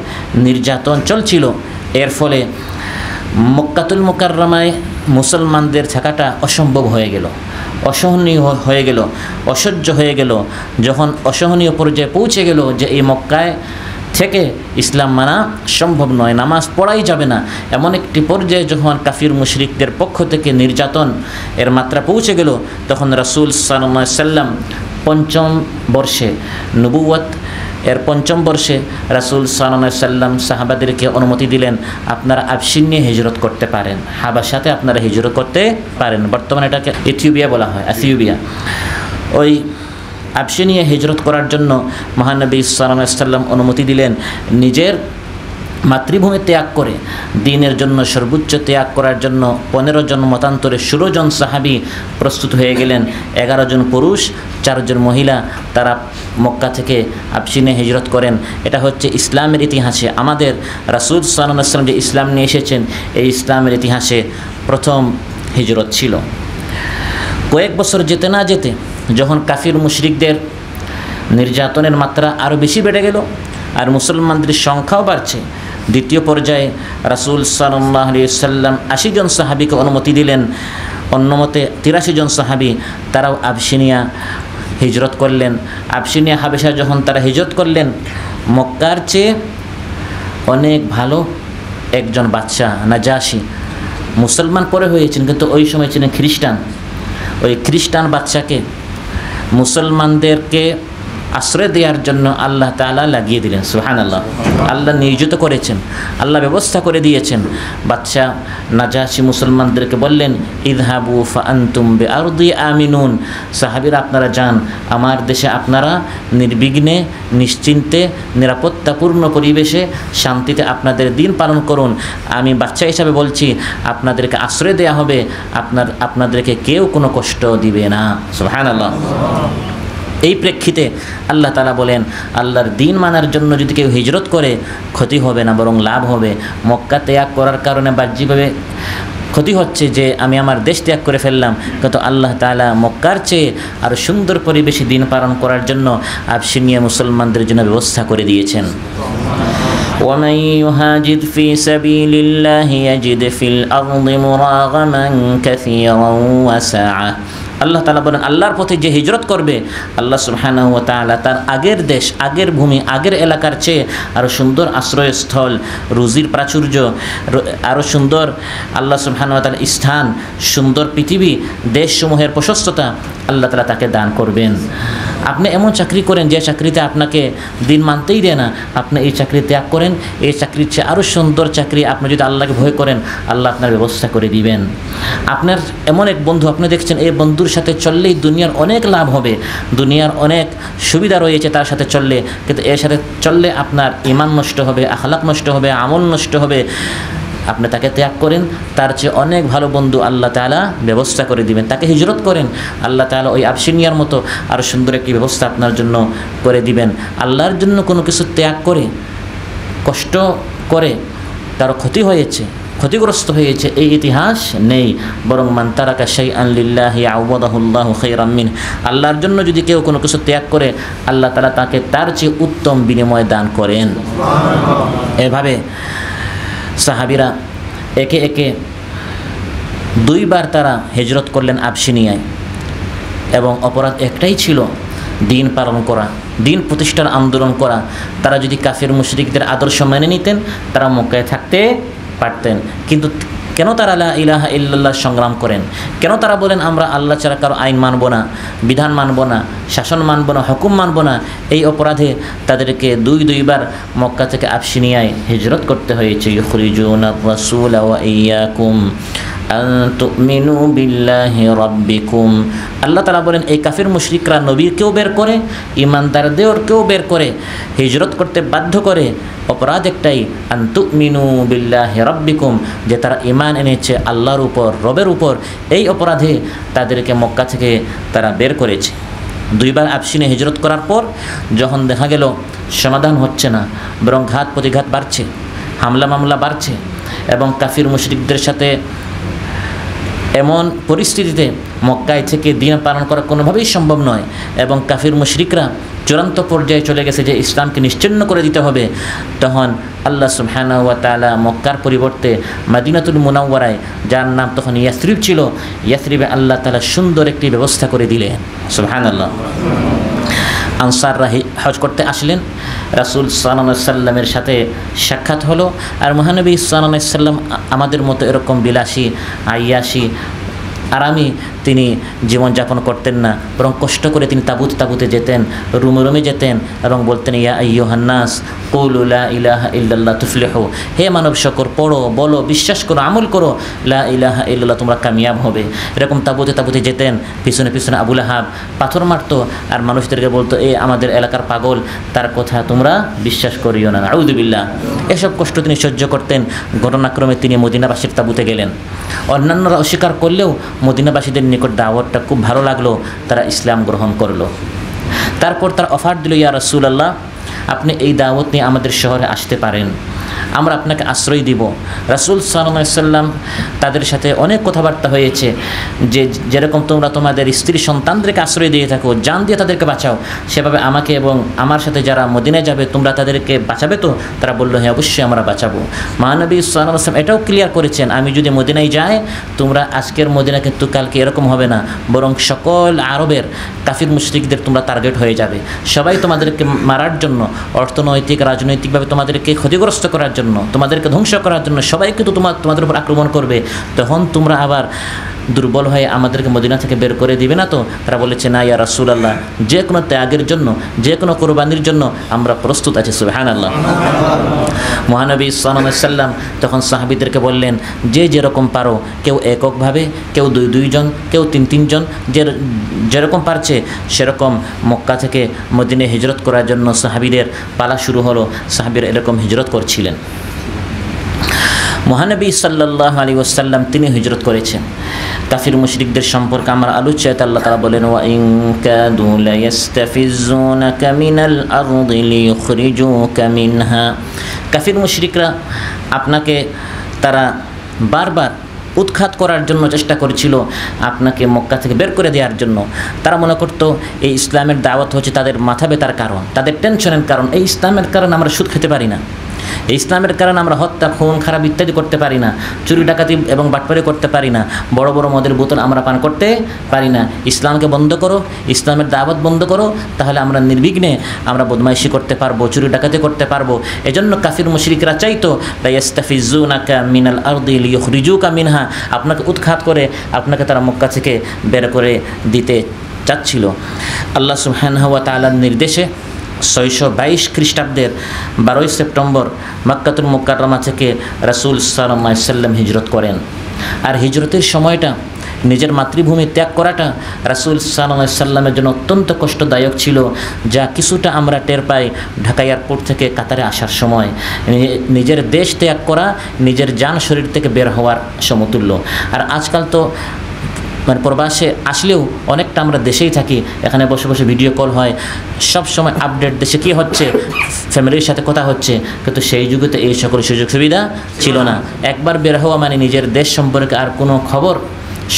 নির্যাতন চলছিল এর ফলে মক্কাতুল মুকাররমায় মুসলমানদের থাকাটা অসম্ভব হয়ে গেল অসহনীয় হয়ে গেল অসহ্য হয়ে গেল যখন অসহনীয় পর্যায়ে পৌঁছে গেল যে এই মক্কায় থেকে ইসলাম মানা সম্ভব নয় নামাজ পড়াই যাবে না এমন একটি পর্যায়ে যখন কাফির মুশরিকদের পক্ষ থেকে নির্যাতন এর মাত্রা পৌঁছে গেল তখন রাসূল সাল্লাল্লাহু আলাইহি সাল্লাম পঞ্চম বর্ষে নবুয়ত এর পঞ্চম বর্ষে রাসূল সাল্লাল্লাহু আলাইহি সাল্লাম সাহাবাদেরকে অনুমতি দিলেন আপনারা আবশিনিয়া হিজরত করতে পারেন হাবাশাতে আপনারা হিজরত করতে পারেন বর্তমানে এটাকে ইথিওপিয়া বলা হয় ইথিওপিয়া ওই আবশিনিয়া হিজরত করার জন্য মহানবী সাল্লাল্লাহু আলাইহি সাল্লাম অনুমতি দিলেন নিজের মাতৃভূমি ত্যাগ করে দ্বীনের জন্য সর্বোচ্চ ত্যাগ করার জন্য 15 জন মতান্তরে 16 জন সাহাবী প্রস্তুত হয়ে গেলেন। 11 জন পুরুষ, 4 জন মহিলা, তারা মক্কা থেকে আবশিনে হিজরত করেন। এটা হচ্ছে ইসলামের ইতিহাসে আমাদের রাসূল সাল্লাল্লাহু আলাইহি ওয়াসাল্লাম যে ইসলাম নিয়ে এসেছেন, এই ইসলামের ইতিহাসে প্রথম হিজরত ছিল। কয়েক বছর যেতে না যেতে যখন কাফির মুশরিকদের নির্যাতনের মাত্রা আরও বেশি বেড়ে গেল আর মুসলমানদের সংখ্যাও বাড়ছে, দ্বিতীয় পর্যায়ে রাসূল সাল্লাল্লাহু আলাইহি ওয়াসাল্লাম 80 জন সাহাবীকে অনুমতি দিলেন। অন্যমতে 83 জন সাহাবী তারাও আবশিনিয়া হিজরত করলেন। আবশিনিয়া হাবেশা যখন তারা হিজরত করলেন, মক্কার চেয়ে অনেক ভালো একজন বাদশাহ নাজাশী, মুসলমান পরে হয়েছেন কিন্তু ওই সময় ছিলেন খ্রিস্টান। ওই খ্রিস্টান বাদশাকে মুসলমানদেরকে আশ্রয় দেওয়ার জন্য আল্লাহ তাআলা লাগিয়ে দিলেন। সুবহানাল্লাহ, আল্লাহ নিয়োজিত করেছেন, আল্লাহ ব্যবস্থা করে দিয়েছেন। বাদশাহ নাজাশী মুসলমানদেরকে বললেন, ইযহাবু ফাআনতুম বিআরদি আমিনুন, সাহাবীরা আপনারা যান, আমার দেশে আপনারা নির্বিঘ্নে নিশ্চিন্তে নিরাপত্তাপূর্ণ পরিবেশে শান্তিতে আপনাদের দিন পালন করুন। আমি বাদশা হিসাবে বলছি, আপনাদেরকে আশ্রয় দেওয়া হবে, আপনাদেরকে কেউ কোনো কষ্ট দিবে না। সুবহানাল্লাহ। এই প্রেক্ষিতে আল্লাহ তাআলা বলেন, আল্লাহর দিন মানার জন্য যদি কেউ হিজরত করে ক্ষতি হবে না, বরং লাভ হবে। মক্কা ত্যাগ করার কারণে বাহ্যিকভাবে ক্ষতি হচ্ছে যে আমি আমার দেশ ত্যাগ করে ফেললাম, কিন্তু আল্লাহ তাআলা মক্কার চেয়ে আরও সুন্দর পরিবেশে দিন পালন করার জন্য আবশিনিয়া মুসলমানদের জন্য ব্যবস্থা করে দিয়েছেন। ومن يهاجر في سبيل الله يجد في الأرض مراغما كثيرا وسعة। আল্লাহ তাআলা বলেন, আল্লাহর পথে যে হিজরত করবে, আল্লাহ সুবহানাহু ওয়া তাআলা তার আগের দেশ, আগের ভূমি, আগের এলাকার চেয়ে আরও সুন্দর আশ্রয়স্থল, রুজির প্রাচুর্য, আরও সুন্দর আল্লাহ সুবহানাহু ওয়া তাআলা স্থান, সুন্দর পৃথিবী, দেশসমূহের প্রশস্ততা আল্লাহ তাআলা তাকে দান করবেন। আপনি এমন চাকরি করেন যে চাকরিতে আপনাকে দিন মানতেই দেয় না, আপনি এই চাকরি ত্যাগ করেন, এই চাকরির চেয়ে আরও সুন্দর চাকরি আপনি যদি আল্লাহকে ভয় করেন, আল্লাহ আপনার ব্যবস্থা করে দিবেন। আপনার এমন এক বন্ধু আপনি দেখছেন, এই বন্ধুর সাথে চললেই দুনিয়ার অনেক লাভ হবে, দুনিয়ার অনেক সুবিধা রয়েছে তার সাথে চললে, কিন্তু এর সাথে চললে আপনার ঈমান নষ্ট হবে, আখলাক নষ্ট হবে, আমল নষ্ট হবে। আপনি তাকে ত্যাগ করেন, তার চেয়ে অনেক ভালো বন্ধু আল্লাহ তাআলা ব্যবস্থা করে দিবেন। তাকে হিজরত করেন, আল্লাহ তাআলা ওই আবশিনিয়ার মতো আরও সুন্দর একটি ব্যবস্থা আপনার জন্য করে দিবেন। আল্লাহর জন্য কোনো কিছু ত্যাগ করে, কষ্ট করে কারো ক্ষতি হয়েছে, ক্ষতিগ্রস্ত হয়েছে, এই ইতিহাস নেই। বরং মান তারাকা শাইআন লিল্লাহি আওয়াদাহুল্লাহু খায়রাম মিন, আল্লাহর জন্য যদি কেউ কোনো কিছু ত্যাগ করে, আল্লাহ তাআলা তাকে তার চেয়ে উত্তম বিনিময় দান করেন। এভাবে সাহাবীরা একে একে 2 বার তারা হিজরত করলেন আবশিনিয়ায়, এবং অপরাধ একটাই ছিল, দিন পালন করা, দিন প্রতিষ্ঠার আন্দোলন করা। তারা যদি কাফির মুশরিকদের আদর্শ মেনে নিতেন, তারা মক্কায় থাকতে পারতেন। কিন্তু কেন তারা লা ইলাহা ইল্লাল্লাহ সংগ্রাম করেন? কেন তারা বলেন আমরা আল্লাহ ছাড়া কারো আইন মানব না, বিধান মানব না, শাসন মানব না, হুকুম মানব না? এই অপরাধে তাদেরকে 2 বার মক্কা থেকে আবশিনিয়ায় হিজরত করতে হয়েছে। ইউখরিজুনা রাসূলা ওয়া ইয়্যাকুম আন তুমিনু বিল্লাহি রাব্বিকুম। আল্লাহ তাআলা বলেন, এই কাফির মুশরিকরা নবীকেও বের করে, ঈমানদারদেরকেও বের করে, হিজরত করতে বাধ্য করে। অপরাধ একটাই, আন তুমিনু বিল্লাহি রাব্বিকুম, যে তারা ঈমান এনেছে আল্লাহর উপর, রবের উপর। এই অপরাধে তাদেরকে মক্কা থেকে তারা বের করেছে। 2 বার আবশিনে হিজরত করার পর যখন দেখা গেল সমাধান হচ্ছে না, বরং ঘাত প্রতিঘাত বাড়ছে, হামলা মামলা বাড়ছে, এবং কাফির মুশরিকদের সাথে এমন পরিস্থিতিতে মক্কায় থেকে দিন পালন করা কোনোভাবেই সম্ভব নয়, এবং কাফির মুশরিকরা চূড়ান্ত পর্যায়ে চলে গেছে যে ইসলামকে নিশ্চিহ্ন করে দিতে হবে, তখন আল্লাহ সুবহানাহু ওয়া তাআলা মক্কার পরিবর্তে মদিনাতুল মুনাওয়ারায়, যার নাম তখন ইয়াসরিব ছিল, ইয়াসরিবে আল্লাহ তাআলা সুন্দর একটি ব্যবস্থা করে দিলেন। সুবহানাল্লাহ। আনসাররা হজ করতে আসলেন, রাসূল সাল্লাল্লাহু আলাইহি সাল্লামের সাথে সাক্ষাৎ হলো। আর মহানবী সাল্লাল্লাহু আলাইহি সাল্লাম আমাদের মতো এরকম বিলাসী, আয়াসী, আরামী তিনি জীবনযাপন করতেন না, বরং কষ্ট করে তিনি তাঁবুতে যেতেন, রুমে যেতেন এবং বলতেন, ইয়া আইয়ুহান নাস কুলু লা ইলাহা ইল্লাল্লাহ তুফলিহু, হে মানব শকর, পড়ো, বলো, বিশ্বাস করো, আমল করো, লা ইলাহা ইল্লাল্লাহ, তোমরা কামিয়াব হবে। এরকম তাঁবুতে যেতেন, পিছনে পিছনে আবু লাহাব পাথর মারতো আর মানুষদেরকে বলতো, এ আমাদের এলাকার পাগল, তার কথা তোমরা বিশ্বাস করিও না, আউযু বিল্লাহ। এসব কষ্ট তিনি সহ্য করতেন। ঘটনাক্রমে তিনি মদিনাবাসীর তাঁবুতে গেলেন। অন্যান্যরা অস্বীকার করলেও মদিনাবাসীদের নিকট দাওয়াতটা খুব ভালো লাগলো, তারা ইসলাম গ্রহণ করলো। তারপর তার অফার দিল, ইয়া রাসূলুল্লাহ, আপনি এই দাওয়াত নিয়ে আমাদের শহরে আসতে পারেন, আমরা আপনাকে আশ্রয় দিব। রাসূল সাল্লাল্লাহু আলাইহি ওয়াসাল্লাম তাদের সাথে অনেক কথাবার্তা হয়েছে যে যেরকম তোমরা তোমাদের স্ত্রী সন্তানদেরকে আশ্রয় দিয়ে থাকো, জান দিয়ে তাদেরকে বাঁচাও, সেভাবে আমাকে এবং আমার সাথে যারা মদিনায় যাবে তোমরা তাদেরকে বাঁচাবে তো? তারা বললো, হ্যাঁ অবশ্যই আমরা বাঁচাবো। মহানবী সাল্লাল্লাহু আলাইহি ওয়াসাল্লাম এটাও ক্লিয়ার করেছেন, আমি যদি মদিনায় যাই, তোমরা আজকের মদিনা কিন্তু কালকে এরকম হবে না, বরং সকল আরবের কাফির মুশরিকদের তোমরা টার্গেট হয়ে যাবে। সবাই তোমাদেরকে মারার জন্য, অর্থনৈতিক রাজনৈতিকভাবে তোমাদেরকে ক্ষতিগ্রস্ত করার জন্য, তোমাদেরকে ধ্বংস করার জন্য সবাই কিন্তু তোমাদের উপর আক্রমণ করবে। তখন তোমরা আবার দুর্বল হয়ে আমাদেরকে মদিনা থেকে বের করে দিবে না তো? তারা বলেছে, না ইয়া রাসূলুল্লাহ, যে কোনো ত্যাগের জন্য, যে কোনো কোরবানির জন্য আমরা প্রস্তুত আছি। সুবহানাল্লাহ। মহানবী সাল্লাল্লাহু আলাইহি ওয়াসাল্লাম তখন সাহাবীদেরকে বললেন, যে যেরকম পারো, কেউ এককভাবে, কেউ দুইজন, কেউ তিনজন, যেরকম পারছে সেরকম মক্কা থেকে মদিনায় হিজরত করার জন্য সাহাবীদের পালা শুরু হলো। সাহাবীরা এরকম হিজরত করছিলেন। মহানবী সাল্লাল্লাহু আলাইহি ওয়াসাল্লাম তিনি হিজরত করেছেন। কাফির মুশরিকদের সম্পর্কে আমরা আলোচ্যাত আল্লাহ তাআলা বলেন, ওয়া ইন কাদু লা ইস্তাফিজুনাকা মিনাল আরদি লিইখরিজুকা মিনহা। কাফির মুশরিকরা আপনাকে তারা বারবার উৎখাত করার জন্য চেষ্টা করেছিল, আপনাকে মক্কা থেকে বের করে দেওয়ার জন্য। তারা মনে করতো এই ইসলামের দাওয়াত হচ্ছে তাদের মাথা ব্যথার কারণ, তাদের টেনশনের কারণ। এই ইসলামের কারণে আমরা সুদ খেতে পারি না, এই ইসলামের কারণে আমরা হত্যা, খুন, খারাপ ইত্যাদি করতে পারি না, চুরি ডাকাতি এবং বাটপারি করতে পারি না, বড় বড় মদের বোতল আমরা পান করতে পারি না। ইসলামকে বন্ধ করো, ইসলামের দাওয়াত বন্ধ করো, তাহলে আমরা নির্বিঘ্নে আমরা বদমাইশি করতে পারবো, চুরি ডাকাতি করতে পারবো। এজন্য কাফির মুশরিকরা চাইতো, লা ইস্তাফিজুনাকা মিনাল আরদি লিইখরিজুকা মিনহা, আপনাকে উৎখাত করে আপনাকে তারা মক্কা থেকে বের করে দিতে চাচ্ছিল। আল্লাহ সুবহানাহু ওয়া তাআলার নির্দেশে 622 খ্রিস্টাব্দের 12 সেপ্টেম্বর মক্কাতুল মুকাররমা থেকে রাসূল সাল্লাল্লাহু আলাইহি ওয়াসাল্লাম হিজরত করেন। আর হিজরতের সময়টা, নিজের মাতৃভূমি ত্যাগ করাটা রাসূল সাল্লাল্লাহু আলাইহি ওয়াসাল্লামের জন্য অত্যন্ত কষ্টদায়ক ছিল, যা কিছুটা আমরা টের পাই ঢাকা এয়ারপোর্ট থেকে কাতারে আসার সময়। নিজের দেশ ত্যাগ করা নিজের জান শরীর থেকে বের হওয়ার সমতুল্য। আর আজকাল তো প্রবাসে আসলেও অনেকটা আমরা দেশেই থাকি, এখানে বসে বসে ভিডিও কল হয়, সব সময় আপডেট দেশে কী হচ্ছে, ফ্যামিলির সাথে কথা হচ্ছে। কিন্তু সেই যুগে তো এই সকল সুযোগ সুবিধা ছিল না। একবার বের হওয়া মানে নিজের দেশ সম্পর্কে আর কোনো খবর,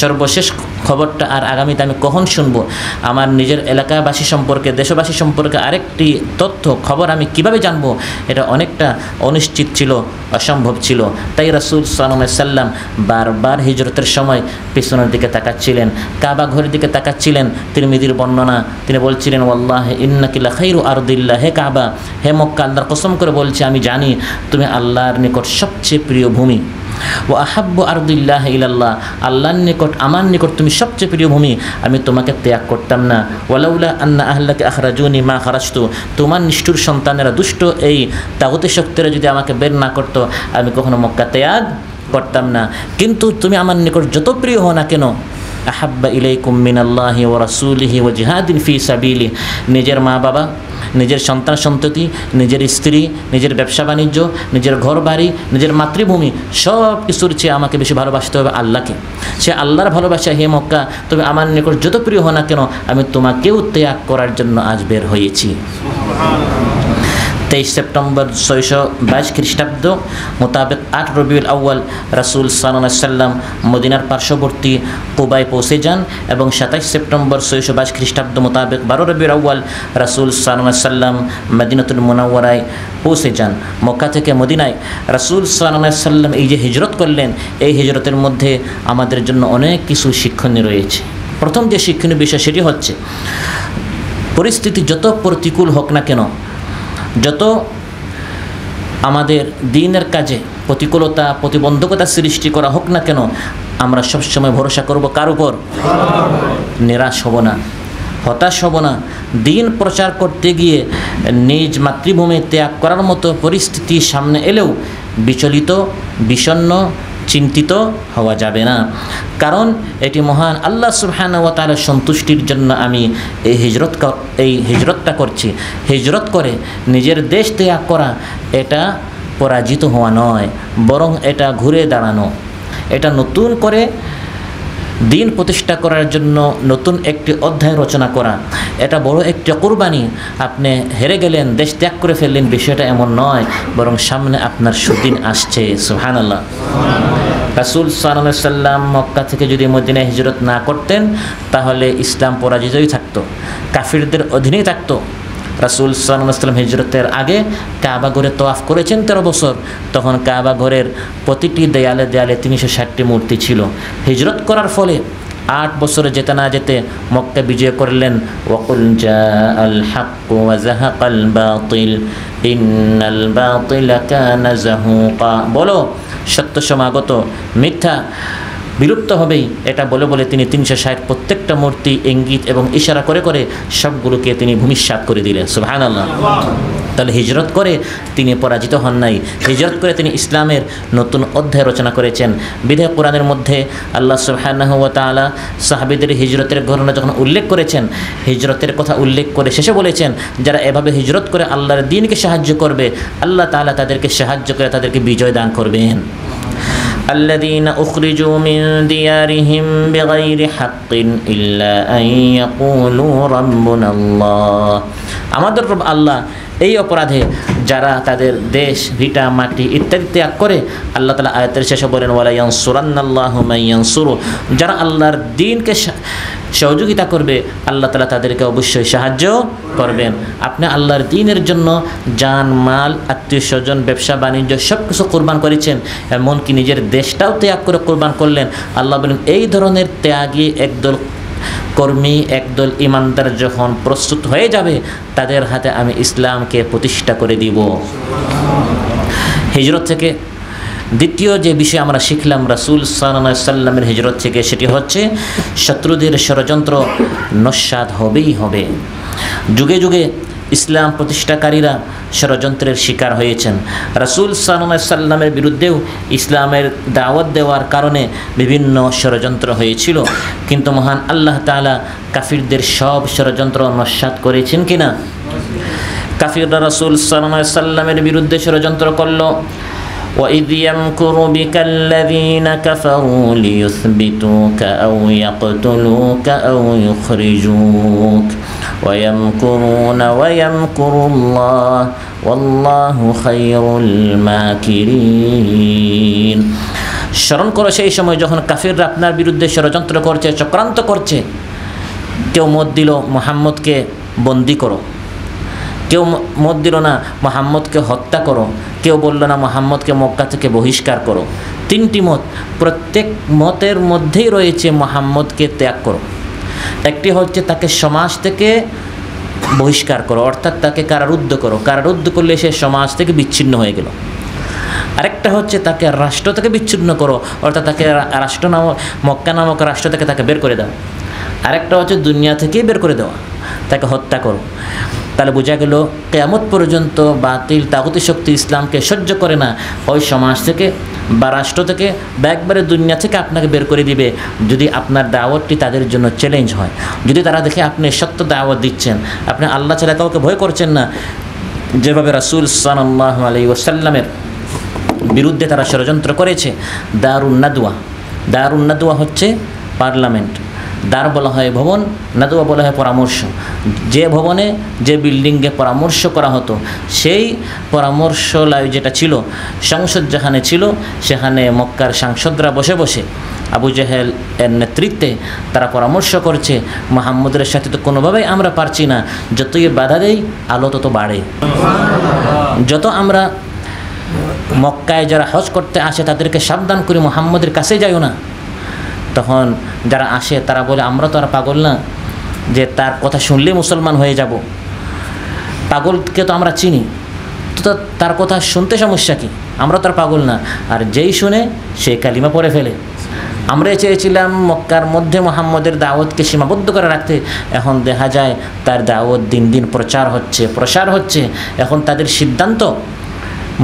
সর্বশেষ খবরটা আর আগামীতে আমি কখন শুনবো, আমার নিজের এলাকাবাসী সম্পর্কে, দেশবাসী সম্পর্কে আরেকটি তথ্য খবর আমি কিভাবে জানবো, এটা অনেকটা অনিশ্চিত ছিল, অসম্ভব ছিল। তাই রাসূল সাল্লাল্লাহু আলাইহি ওয়াসাল্লাম বারবার হিজরতের সময় পিছনের দিকে তাকাচ্ছিলেন, কাবা ঘরের দিকে তাকাচ্ছিলেন। তিরমিজির বর্ণনা, তিনি বলছিলেন, ওয়াল্লাহি ইন্নাকা লাখাইরু আরদিল্লাহ, হে কাবা, হে মক্কা, আল্লাহর কসম করে বলছি আমি জানি তুমি আল্লাহর নিকট সবচেয়ে প্রিয় ভূমি। ও আহাব্বু আরদিল্লাহ ইলাল্লাহ, আল্লাহর নিকট, আমার নিকট তুমি সবচেয়ে প্রিয় ভূমি, আমি তোমাকে ত্যাগ করতাম না। ওয়ালাউলা আন্না আহলাকা আখরাজুনি মা খারাজতু, তোমার নিষ্ঠুর সন্তানেরা, দুষ্ট এই তাগুতি শক্তিরা যদি আমাকে বের না করতো, আমি কখনো মক্কা ত্যাগ করতাম না। কিন্তু তুমি আমার নিকট যত প্রিয় হও না কেন, আহাব্বা ইলাইকুম মিনাল্লাহি ওয়া রাসূলিহি ওয়া জিহাদিন ফি সাবিলি, নিজের মা বাবা, নিজের সন্তান সন্ততি, নিজের স্ত্রী, নিজের ব্যবসা বাণিজ্য, নিজের ঘর বাড়ি, নিজের মাতৃভূমি, সব কিছুর চেয়ে আমাকে বেশি ভালোবাসতে হবে আল্লাহকে। সে আল্লাহর ভালোবাসা, হে মক্কা, তবে আমার নিকট যত প্রিয় হও না কেন, আমি তোমাকেও ত্যাগ করার জন্য আজ বের হয়েছি। 23 সেপ্টেম্বর 622 খ্রিস্টাব্দ মোতাবেক 8 রবিউল আউয়াল রাসূল সাল্লাল্লাহু আলাইহি ওয়াসাল্লাম মদিনার পার্শ্ববর্তী কুবায় পৌঁছে যান এবং 27 সেপ্টেম্বর 622 খ্রিস্টাব্দ মোতাবেক 12 রবিউল আউয়াল রাসূল সাল্লাল্লাহু আলাইহি ওয়াসাল্লাম মদিনাতুল মুনাওয়ারায় পৌঁছে যান। মক্কা থেকে মদিনায় রাসূল সাল্লাল্লাহু আলাইহি ওয়াসাল্লাম এই যে হিজরত করলেন, এই হিজরতের মধ্যে আমাদের জন্য অনেক কিছু শিক্ষণীয় রয়েছে। প্রথম যে শিক্ষণীয় বিষয় সেটি হচ্ছে, পরিস্থিতি যত প্রতিকূল হোক না কেন, যত আমাদের দ্বীনের কাজে প্রতিকূলতা প্রতিবন্ধকতা সৃষ্টি করা হোক না কেন, আমরা সবসময় ভরসা করব কার উপর? নিরাশ হব না, হতাশ হব না। দ্বীন প্রচার করতে গিয়ে নিজ মাতৃভূমি ত্যাগ করার মতো পরিস্থিতি সামনে এলেও বিচলিত, বিষণ্ণ, চিন্তিত হওয়া যাবে না। কারণ এটি মহান আল্লাহ সুবহানাহু ওয়া তাআলার সন্তুষ্টির জন্য আমি এই হিজরতটা করছি। হিজরত করে নিজের দেশ ত্যাগ করা এটা পরাজিত হওয়া নয়, বরং এটা ঘুরে দাঁড়ানো, এটা নতুন করে দিন প্রতিষ্ঠা করার জন্য নতুন একটি অধ্যায় রচনা করা। এটা বড় একটি কুরবানি। আপনি হেরে গেলেন, দেশ ত্যাগ করে ফেললেন, বিষয়টা এমন নয়, বরং সামনে আপনার সুদিন আসছে। সুবহানাল্লাহ। রাসূল সাল্লাল্লাহু আলাইহি সাল্লাম মক্কা থেকে যদি মদিনায় হিজরত না করতেন তাহলে ইসলাম পরাজিতই থাকতো, কাফিরদের অধীনেই থাকতো। রাসূল সাল্লাল্লাহু আলাইহি ওয়াসাল্লাম হিজরতের আগে কাবা ঘরে তওয়াফ করেছেন 13 বছর। তখন কাবা ঘরের প্রতিটি দেয়ালে দেয়ালে 360টি মূর্তি ছিল। হিজরত করার ফলে 8 বছরে যেতে না যেতে মক্কা বিজয় করলেন। ওয়াকুল জাআল হাক্কু ওয়া যাহাকাল বাতিল ইন্নাল বাতিলা কানা যাহুকা। বলো সত্য সমাগত, মিথ্যা বিলুপ্ত হবেই। এটা বলে বলে তিনি 360 প্রত্যেকটা মূর্তি ইঙ্গিত এবং ইশারা করে করে সবগুলোকে তিনি ভূমিসাৎ করে দিলেন। সুবহানাল্লাহ। তাহলে হিজরত করে তিনি পরাজিত হন নাই, হিজরত করে তিনি ইসলামের নতুন অধ্যায় রচনা করেছেন। বিধায় কোরআনের মধ্যে আল্লাহ সুবহানাহু ওয়া তাআলা সাহাবীদের হিজরতের ঘটনা যখন উল্লেখ করেছেন, হিজরতের কথা উল্লেখ করে শেষে বলেছেন যারা এভাবে হিজরত করে আল্লাহর দ্বীনকে সাহায্য করবে, আল্লাহ তাআলা তাদেরকে সাহায্য করে তাদেরকে বিজয় দান করবেন। الذين أخرجوا من ديارهم بغير حق إلا أن يقولوا ربنا الله। আমাদের রব আল্লাহ এই অপরাধে যারা তাদের দেশ ভিটা মাটি ইত্যাদি ত্যাগ করে, আল্লাহ তাআলা আয়াতের শেষে বলেন ওয়ালা ইয়ানসুরান্নাল্লাহু মান ইয়ানসুরু, যারা আল্লাহর দ্বীনকে সহযোগিতা করবে আল্লাহ তাআলা তাদেরকে অবশ্যই সাহায্য করবেন। আপনি আল্লাহর দ্বীনের জন্য জান, মাল, আত্মীয় স্বজন, ব্যবসা বাণিজ্য সব কিছু কোরবান করেছেন, এমনকি নিজের দেশটাও ত্যাগ করে কোরবান করলেন। আল্লাহ বলেন এই ধরনের ত্যাগী একদল কর্মী, একদল ইমানদার যখন প্রস্তুত হয়ে যাবে তাদের হাতে আমি ইসলামকে প্রতিষ্ঠা করে দিব। হিজরত থেকে দ্বিতীয় যে বিষয় আমরা শিখলাম রাসূল সাল্লাল্লাহু আলাইহি সাল্লামের হিজরত থেকে, সেটি হচ্ছে শত্রুদের ষড়যন্ত্র নস্যাৎ হবেই হবে। যুগে যুগে ইসলাম প্রতিষ্ঠাকারীরা ষড়যন্ত্রের শিকার হয়েছেন। রাসূল সাল্লাল্লাহু আলাইহি সাল্লামের বিরুদ্ধেও ইসলামের দাওয়াত দেওয়ার কারণে বিভিন্ন ষড়যন্ত্র হয়েছিল, কিন্তু মহান আল্লাহ তাআলা কাফিরদের সব ষড়যন্ত্র নস্যাৎ করেছেন কিনা? কাফিররা রাসূল সাল্লাল্লাহু আলাইহি সাল্লামের বিরুদ্ধে ষড়যন্ত্র করল। وَإِذْ يَمْكُرُ بِكَ الَّذِينَ كَفَرُوا لِيُثْبِتُوكَ أَوْ يَقْتُلُوكَ أَوْ يُخْرِجُوكَ وَيَمْكُرُونَ وَيَمْكُرُ اللَّهُ وَاللَّهُ خَيْرُ الْمَاكِرِينَ। স্মরণ করো সেই সময় যখন কাফিররা আপনার বিরুদ্ধে ষড়যন্ত্র করছে, চক্রান্ত করছে। কেউ মত দিল মুহাম্মদকে বন্দী করো, কেউ মত দিল না মুহাম্মদকে হত্যা করো, কেউ বলল না মুহাম্মদকে মক্কা থেকে বহিষ্কার করো। 3টি মত, প্রত্যেক মতের মধ্যেই রয়েছে মুহাম্মদকে ত্যাগ করো। একটি হচ্ছে তাকে সমাজ থেকে বহিষ্কার করো, অর্থাৎ তাকে কারারুদ্ধ করো, কারারুদ্ধ করলে সে সমাজ থেকে বিচ্ছিন্ন হয়ে গেল। আরেকটা হচ্ছে তাকে রাষ্ট্র থেকে বিচ্ছিন্ন করো, অর্থাৎ তাকে রাষ্ট্র নামক মক্কা নামক রাষ্ট্র থেকে তাকে বের করে দাও। আরেকটা হচ্ছে দুনিয়া থেকেই বের করে দেওয়া, তাকে হত্যা করো। তাহলে বোঝা গেল কিয়ামত পর্যন্ত বাতিল তাগুতি শক্তি ইসলামকে সহ্য করে না। ওই সমাজ থেকে বা রাষ্ট্র থেকে বা একবারে দুনিয়া থেকে আপনাকে বের করে দিবে যদি আপনার দাওয়াতটি তাদের জন্য চ্যালেঞ্জ হয়, যদি তারা দেখে আপনি সত্য দাওয়াত দিচ্ছেন, আপনি আল্লাহ ছাড়া কাউকে ভয় করছেন না। যেভাবে রাসূল সাল্লাল্লাহু আলাইহি ওয়াসাল্লামের বিরুদ্ধে তারা ষড়যন্ত্র করেছে। দারুন নাদওয়া হচ্ছে পার্লামেন্ট। দার বলা হয় ভবন, নাদওয়া বলা হয় পরামর্শ। যে ভবনে যে বিল্ডিংয়ে পরামর্শ করা হতো, সেই পরামর্শালয় যেটা ছিল, সংসদ যেখানে ছিল, সেখানে মক্কার সাংসদরা বসে বসে আবু জেহেল এর নেতৃত্বে তারা পরামর্শ করছে মুহাম্মদের সাথে তো কোনোভাবেই আমরা পারছি না, যতই বাধা দেই আলো তত বাড়ে। যত আমরা মক্কায় যারা হজ করতে আসে তাদেরকে সাবধান করি মুহাম্মদের কাছে যাইও না, তখন যারা আসে তারা বলে আমরা তো আর পাগল না যে তার কথা শুনলেই মুসলমান হয়ে যাব, পাগলকে তো আমরা চিনি, তো অথচ তার কথা শুনতে সমস্যা কি, আমরা তার পাগল না, আর যেই শুনে সে কালিমা পড়ে ফেলে। আমরা চেয়েছিলাম মক্কার মধ্যে মুহাম্মদের দাওয়াতকে সীমাবদ্ধ করে রাখতে, এখন দেখা যায় তার দাওয়াত দিন দিন প্রসার হচ্ছে। এখন তাদের সিদ্ধান্ত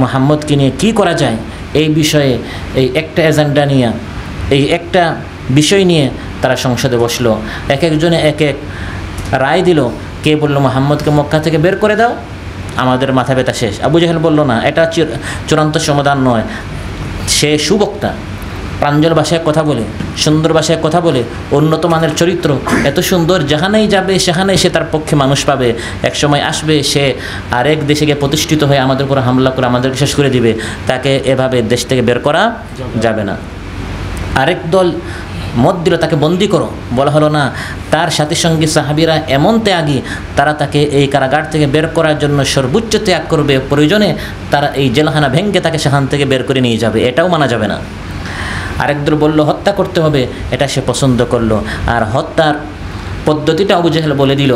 মুহাম্মদকে নিয়ে কী করা যায় এই বিষয়ে, এই একটা এজেন্ডা নিয়ে, এই একটা বিষয় নিয়ে তারা সংসদে বসলো। এক একজনে এক এক রায় দিল। কে বলল মুহাম্মদকে মক্কা থেকে বের করে দাও, আমাদের মাথা ব্যথা শেষ। আবু জাহেল বলল না, এটা চূড়ান্ত সমাধান নয়। সে সুবক্তা, প্রাঞ্জল ভাষায় কথা বলে, সুন্দর ভাষায় কথা বলে, উন্নত মানের চরিত্র, এত সুন্দর, যেখানেই যাবে সেখানেই সে তার পক্ষে মানুষ পাবে। এক সময় আসবে সে আরেক দেশে গিয়ে প্রতিষ্ঠিত হয়ে আমাদের উপর হামলা করে আমাদেরকে শেষ করে দিবে। তাকে এভাবে দেশ থেকে বের করা যাবে না। আরেক দল মত দিল তাকে বন্দি করো, বলা হলো না। তার সাথী সঙ্গী সাহাবীরা এমন ত্যাগী, তারা তাকে এই কারাগার থেকে বের করার জন্য সর্বোচ্চ ত্যাগ করবে। প্রয়োজনে তারা এই জেলখানা ভেঙে তাকে সেখান থেকে বের করে নিয়ে যাবে, এটাও মানা যাবে না। আরেক দল বলল হত্যা করতে হবে, এটা সে পছন্দ করলো। আর হত্যার পদ্ধতিটা আবু জাহেল বলে দিল।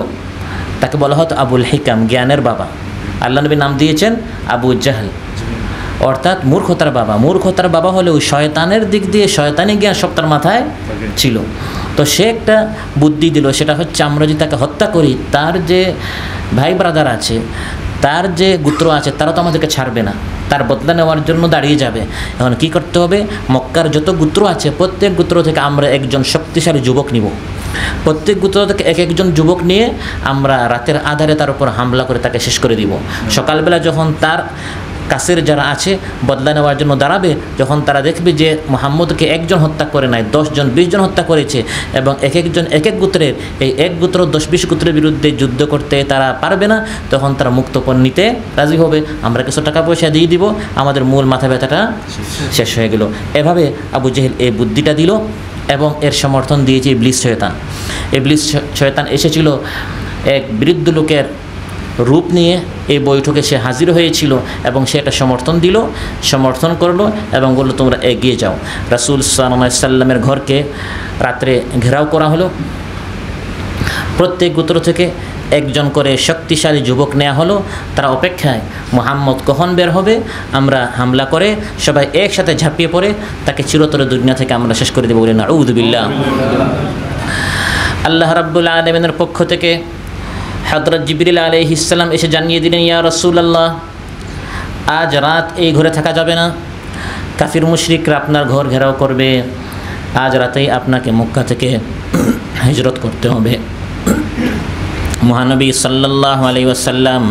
তাকে বলা হতো আবুল হিকাম, জ্ঞানের বাবা। আল্লাহ নবী নাম দিয়েছেন আবু জাহেল, অর্থাৎ মূর্খতার বাবা। মূর্খতার বাবা হলেও শয়তানের দিক দিয়ে শয়তানি জ্ঞান সব তার মাথায় ছিল। তো সে একটা বুদ্ধি দিল, সেটা হচ্ছে আমরা যদি তাকে হত্যা করি, তার যে ভাই ব্রাদার আছে, তার যে গোত্র আছে, তারা তো আমাদেরকে ছাড়বে না, তার বদলা নেওয়ার জন্য দাঁড়িয়ে যাবে। এখন কি করতে হবে, মক্কার যত গোত্র আছে প্রত্যেক গোত্র থেকে আমরা একজন শক্তিশালী যুবক নিব। প্রত্যেক গোত্র থেকে এক একজন যুবক নিয়ে আমরা রাতের আধারে তার উপর হামলা করে তাকে শেষ করে দিব। সকালবেলা যখন তার কাছের যারা আছে বদলা নেওয়ার জন্য দাঁড়াবে, যখন তারা দেখবে যে মুহাম্মদকে একজন হত্যা করে নাই, 10 জন 20 জন হত্যা করেছে, এবং এক একজন এক এক গোত্রের, এই এক গোত্র 10-20 গোত্রের বিরুদ্ধে যুদ্ধ করতে তারা পারবে না, তখন তারা মুক্তপণ নিতে রাজি হবে। আমরা কিছু টাকা পয়সা দিয়ে দিব, আমাদের মূল মাথা ব্যথাটা শেষ হয়ে গেল। এভাবে আবু জেহেল এই বুদ্ধিটা দিল, এবং এর সমর্থন দিয়েছে ইবলিস শয়তান। ইবলিস শয়তান এসেছিল এক বৃদ্ধ লোকের রূপ নিয়ে, এই বৈঠকে সে হাজির হয়েছিল, এবং সে এটা সমর্থন করলো এবং বলল তোমরা এগিয়ে যাও। রাসূল সাল্লাল্লাহু আলাইহি সাল্লামের ঘরকে রাত্রে ঘেরাও করা হলো। প্রত্যেক গোত্র থেকে একজন করে শক্তিশালী যুবক নেওয়া হলো। তারা অপেক্ষায় মুহাম্মদ কখন বের হবে, আমরা হামলা করে সবাই একসাথে ঝাঁপিয়ে পড়ে তাকে চিরতরে দুনিয়া থেকে আমরা শেষ করে দেবো বলে নাউযু বিল্লাহ। আল্লাহ রাব্বুল আলামিনের পক্ষ থেকে হযরত জিবরিল আলাইহিস সালাম এসে জানিয়ে দিলেন, ইয়া রাসূলুল্লাহ, আজ রাত এই ঘরে থাকা যাবে না, কাফির মুশরিকরা আপনার ঘর ঘেরাও করবে, আজ রাতেই আপনাকে মক্কা থেকে হিজরত করতে হবে। মহানবী সাল্লাল্লাহু আলাইহি ওয়াসাল্লাম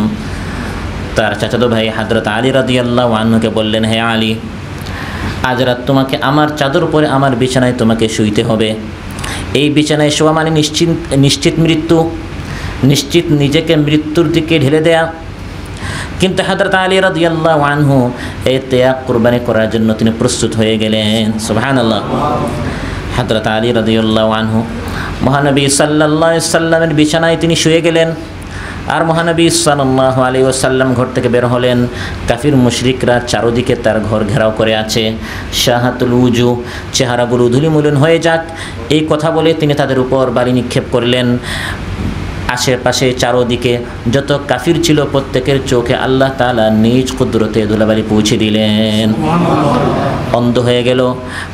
তার চাচাতো ভাই হযরত আলী রাদিয়াল্লাহু আনহুকে বললেন, হে আলী, আজ রাত তোমাকে আমার চাদর পরে আমার বিছানায় তোমাকে শুইতে হবে। এই বিছানায় শোয়া মানে নিশ্চিত মৃত্যু, নিশ্চিত নিজেকে মৃত্যুর দিকে ঢেলে দেয়া। কিন্তু হযরত আলী রাদিয়াল্লাহু আনহু এই ত্যাগ কুরবানি করার জন্য তিনি প্রস্তুত হয়ে গেলেন। সুবহানাল্লাহ। হযরত আলী রাদিয়াল্লাহু আনহু মহানবী সাল্লাল্লাহু আলাইহি ওয়াসাল্লামের বিছানায় তিনি শুয়ে গেলেন, আর মহানবী সাল্লাল্লাহু আলাইহি ওয়াসাল্লাম ঘর থেকে বের হলেন। কাফির মুশরিকরা চারদিকে তার ঘর ঘেরাও করে আছে। শাহাতুল উজু, চেহারাগুলো ধুলিমুলিন হয়ে যাক, এই কথা বলে তিনি তাদের উপর বালি নিক্ষেপ করলেন। আশেপাশে চারদিকে যত কাফির ছিল প্রত্যেকের চোখে আল্লাহ তাআলা নিজ কুদরতে ধুলাবালি পৌঁছে দিলেন, অন্ধ হয়ে গেল।